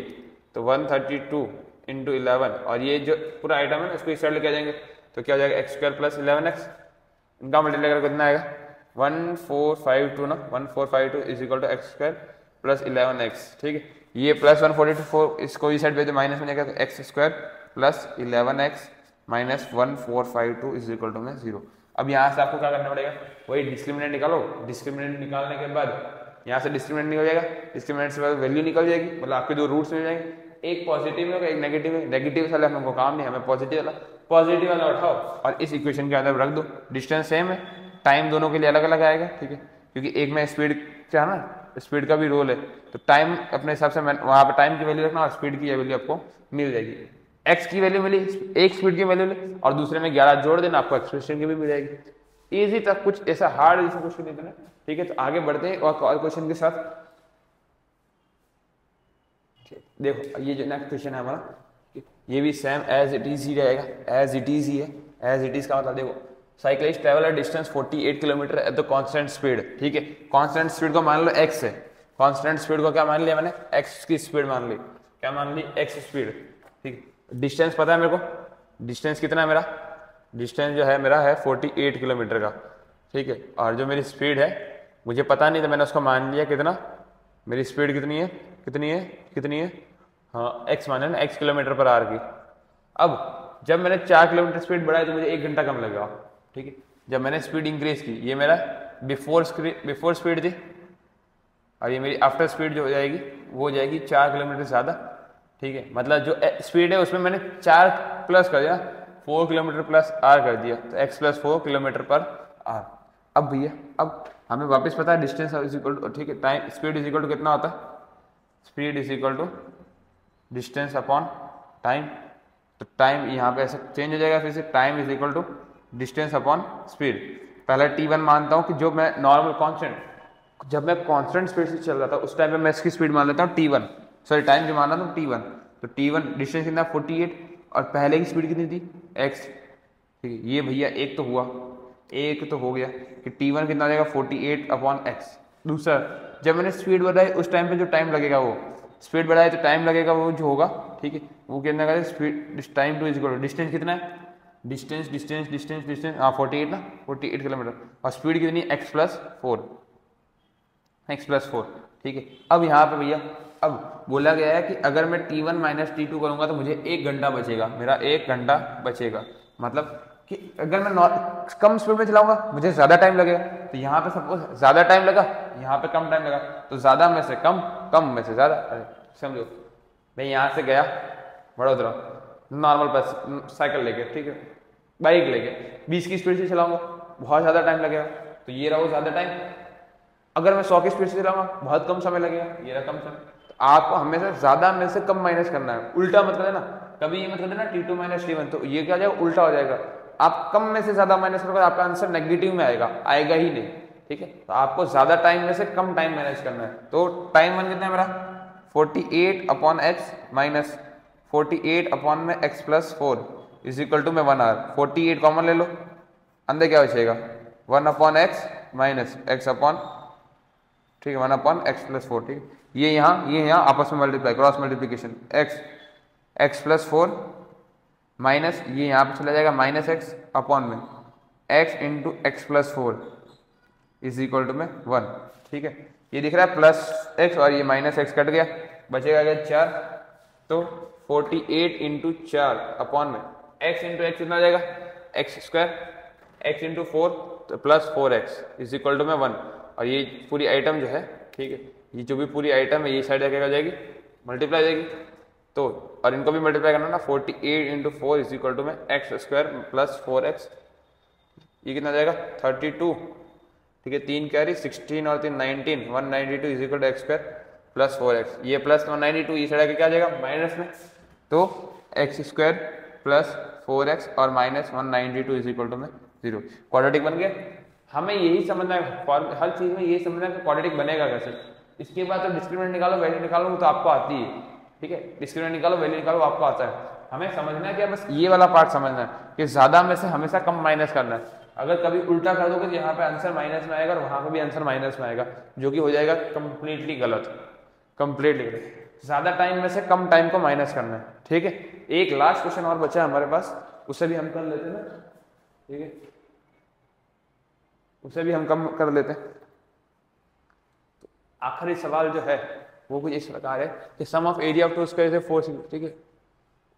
तो 132 इंटू 11 और ये जो पूरा आइटम है ना इसको इस साइड लेके आ जाएंगे, तो क्या हो जाएगा एक्स स्क्वायर प्लस 11x, इनका मल्टीप्लाई करके कितना आएगा 1452 ना, 1452 is equal to x square plus 11x, ठीक है। ये प्लस 142 इसको इस साइड भेज दो, माइनस में जाएगा तो x square plus 11x minus 1452 is equal to में 0। अब यहाँ से आपको क्या करना पड़ेगा, वही डिस्क्रिमिनेंट निकालो, डिस्क्रिमिनेंट निकालने के बाद यहाँ से डिस्क्रिमिनेंट निकल जाएगा, डिस्क्रिमिनेंट से वैल्यू निकल जाएगी, मतलब आपके दो रूट्स मिल जाएंगे, एक पॉजिटिव में एक नेगेटिव में, नेगेटिव वाला हमको काम नहीं, हमें पॉजिटिव वाला उठाओ और इस इक्वेशन के अंदर रख दो। डिस्टेंस सेम है, टाइम दोनों के लिए अलग अलग आएगा, ठीक है, क्योंकि एक में स्पीड क्या है ना, स्पीड का भी रोल है, तो टाइम अपने हिसाब से वहाँ पर टाइम की वैल्यू रखना और स्पीड की वैल्यू आपको मिल जाएगी। एक्स की वैल्यू मिली, एक स्पीड की वैल्यू ले और दूसरे में 11 जोड़ देना, आपको एक्सप्रेशन की भी मिल जाएगी। ईजी तक, कुछ ऐसा हार्ड जैसा क्वेश्चन नहीं देना, ठीक है। तो आगे बढ़ते हैं और क्वेश्चन के साथ। देखो ये जो नेक्स्ट क्वेश्चन है हमारा, ये भी सेम एज इट इज ही रहेगा, एज इट इज ही है। एज इट इज का मतलब देखो, cyclist travel a distance 48 kilometre at the constant speed, ठीक है। कांस्टेंट स्पीड को मान लो x है, कांस्टेंट स्पीड को क्या मान लिया मैंने, x की स्पीड मान ली, क्या मान ली x स्पीड, ठीक है। डिस्टेंस पता है मेरे को, डिस्टेंस कितना है मेरा, डिस्टेंस जो है मेरा है 48 किलोमीटर का, ठीक है। और जो मेरी स्पीड है मुझे पता नहीं, तो मैंने उसको मान लिया कितना, मेरी स्पीड कितनी है, कितनी है, कितनी है, हाँ x माने ना, x किलोमीटर पर आवर की। अब जब मैंने 4 किलोमीटर स्पीड बढ़ाई तो मुझे 1 घंटा कम लगा, ठीक है। जब मैंने स्पीड इंक्रीज की, ये मेरा बिफोर स्पीड थी और ये मेरी आफ्टर स्पीड जो हो जाएगी वो हो जाएगी 4 किलोमीटर ज़्यादा, ठीक है। मतलब जो स्पीड है उसमें मैंने 4 प्लस कर दिया, 4 किलोमीटर प्लस आर कर दिया, तो x प्लस 4 किलोमीटर पर आर। अब भैया अब हमें वापस पता है डिस्टेंस इज इक्वल टू, ठीक है, time, speed is equal to कितना होता है, speed is equal to distance upon time. तो टाइम यहाँ पे ऐसा चेंज हो जाएगा, फिर से time is equal to distance upon speed. पहले T1 मानता हूँ कि जो मैं नॉर्मल कांस्टेंट, जब मैं कांस्टेंट स्पीड से चल रहा था उस टाइम पे मैं इसकी स्पीड मान लेता हूँ T1, सॉरी टाइम जो मान रहा था T1, तो T1 डिस्टेंस कितना 48 और पहले की स्पीड कितनी थी x, ठीक है। ये भैया एक तो हुआ, एक तो हो गया कि T1 कितना आ जाएगा 48 अपॉन एक्स। दूसरा, जब मैंने स्पीड बढ़ाई उस टाइम पे जो टाइम लगेगा, वो स्पीड बढ़ाए तो टाइम लगेगा वो जो होगा, ठीक है, वो कितना का speed, time two is equal to distance कितना है, डिस्टेंस डिस्टेंस डिस्टेंस डिस्टेंस, हाँ 48 ना, 48 किलोमीटर, और स्पीड कितनी x प्लस 4, ठीक है। अब यहाँ पे भैया अब बोला गया है कि अगर मैं T1 माइनस T2 करूँगा तो मुझे 1 घंटा बचेगा, मेरा 1 घंटा बचेगा। मतलब कि अगर मैं कम स्पीड में चलाऊंगा मुझे ज़्यादा टाइम लगेगा, तो यहाँ पे सपोज ज़्यादा टाइम लगा, यहाँ पे कम टाइम लगा, तो ज़्यादा में से कम, कम में से ज़्यादा। अरे समझो, मैं यहाँ से गया वडोदरा नॉर्मल साइकिल लेके, ठीक है, बाइक लेके 20 की स्पीड से चलाऊंगा बहुत ज़्यादा टाइम लगेगा, तो ये रहा वो ज़्यादा टाइम। अगर मैं 100 की स्पीड से चलाऊंगा बहुत कम समय लगेगा, ये रहा कम समय। तो आपको हमेशा ज़्यादा में से कम माइनस करना है, उल्टा मत कर देना, कभी ये मत कर देना T2 माइनस T1, तो ये क्या हो जाएगा, उल्टा हो जाएगा। आप कम में से ज़्यादा माइनस करोगे आपका आंसर नेगेटिव में आएगा, आएगा ही नहीं, ठीक है। तो आपको ज़्यादा टाइम में से कम टाइम मैनेज करना है। तो टाइम वन कितना है मेरा 48 अपॉन एक्स माइनस 48 अपॉन में x plus 4 is equal to में 1 आवर। 48 कॉमन ले लो, अंदर क्या बचेगा 1 upon x minus x upon, ठीक है, 1 अपॉन एक्स प्लस 4, ठीक है। ये यहाँ आपस में multiply, cross multiplication, x plus 4 minus ये यहाँ पे चला जाएगा माइनस एक्स अपॉन में x into x plus 4 is equal to में 1। ठीक है, ये दिख रहा है प्लस एक्स और ये माइनस एक्स कट गया, बचेगा क्या 4, तो 48 इंटू 4 अपॉन में एक्स इंटू एक्स कितना जाएगा एक्स स्क्वायर, एक्स इंटू 4 तो plus 4x is equal to में 1। और ये पूरी आइटम जो है, ठीक है, ये जो भी पूरी आइटम है ये साइड क्या हो जाएगी मल्टीप्लाई जाएगी, तो और इनको भी मल्टीप्लाई करना ना, 48 इंटू 4 इज इक्वल टू में एक्स स्क्वायर प्लस 4x, ये कितना जाएगा 32। ठीक है, 3 कैरी 16 और 3 19, 192 is equal to x square plus 4x, ये प्लस 192 ये साइड क्या आ जाएगा माइनस में, तो एक्स स्क्वायर प्लस 4x और माइनस 192 इज इक्वल टू में 0। क्वाड्रेटिक बन गया। हमें यही समझना है, हर चीज में यही समझना है कि क्वाड्रेटिक बनेगा कैसे। इसके बाद तो डिस्क्रिमिनेंट निकालो, वैल्यू निकालो, तो आपको आती है। ठीक है, डिस्क्रिमिनेंट निकालो, वैल्यू निकालो, आपको आता है। हमें समझना है कि बस ये वाला पार्ट समझना है कि ज्यादा में से हमेशा कम माइनस करना है। अगर कभी उल्टा कर दोगे तो यहाँ पे आंसर माइनस में आएगा और वहां पे भी आंसर माइनस में आएगा, जो कि हो जाएगा कंप्लीटली गलत, कंप्लीटली गलत। ज्यादा टाइम में से कम टाइम को माइनस करना है। ठीक है, एक लास्ट क्वेश्चन और बचा है हमारे पास, उसे भी हम कर लेते हैं ना। ठीक है, उसे भी हम कम कर लेते हैं। तो आखिरी सवाल जो है वो कुछ इस प्रकार है कि sum of area of two square is 4। ठीक है,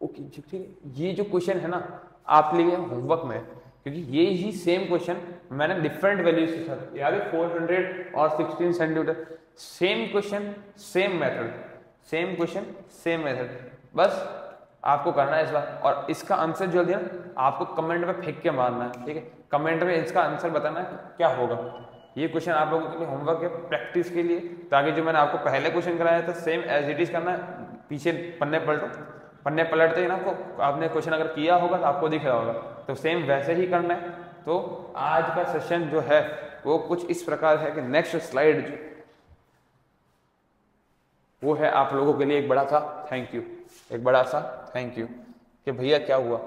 ओके, ठीक है। ये जो क्वेश्चन है ना आप लिए होमवर्क में, क्योंकि ये ही सेम क्वेश्चन मैंने डिफरेंट वैल्यूज के साथ, याद है 400 और 16 centimetre, same question same method, same question same method, बस आपको करना है इस बार। और इसका आंसर जो दिया आपको कमेंट में फेंक के मारना है। ठीक है, कमेंट में इसका आंसर बताना है क्या होगा। ये क्वेश्चन आप लोगों के लिए होमवर्क है, प्रैक्टिस के लिए, ताकि जो मैंने आपको पहले क्वेश्चन कराया था सेम एज इट इज करना है। पीछे पन्ने पलटो, पन्ने पलटते ही ना आपको, आपने क्वेश्चन अगर किया होगा तो आपको दिख रहा होगा, तो सेम वैसे ही करना है। तो आज का सेशन जो है वो कुछ इस प्रकार है कि नेक्स्ट स्लाइड जो वो है आप लोगों के लिए एक बड़ा सा थैंक यू, एक बड़ा सा थैंक यू कि भैया क्या हुआ,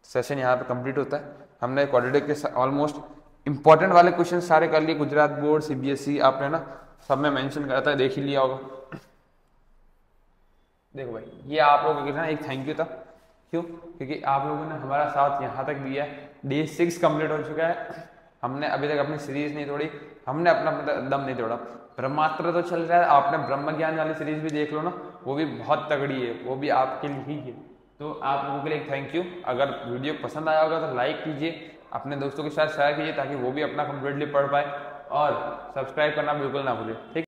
सेशन यहाँ पे कंप्लीट होता है। हमने क्वाड्रेटिक के ऑलमोस्ट इंपॉर्टेंट वाले क्वेश्चन सारे कर लिए, गुजरात बोर्ड, सीबीएसई, आपने ना सब में मेंशन करा था, देख ही लिया होगा। देखो भाई, ये आप लोगों के लिए ना एक थैंक यू था। क्यों? क्योंकि आप लोगों ने हमारा साथ यहाँ तक दिया है। डे 6 कंप्लीट हो चुका है, हमने अभी तक अपनी सीरीज नहीं तोड़ी, हमने अपना दम नहीं तोड़ा। ब्रह्मास्त्र तो चल रहा है, आपने ब्रह्म ज्ञान वाली सीरीज भी देख लो ना, वो भी बहुत तगड़ी है, वो भी आपके लिए ही है। तो आप लोगों के लिए एक थैंक यू। अगर वीडियो पसंद आया होगा तो लाइक कीजिए, अपने दोस्तों के साथ शेयर कीजिए, ताकि वो भी अपना कंप्लीटली पढ़ पाए, और सब्सक्राइब करना बिल्कुल ना भूलिए। ठीक।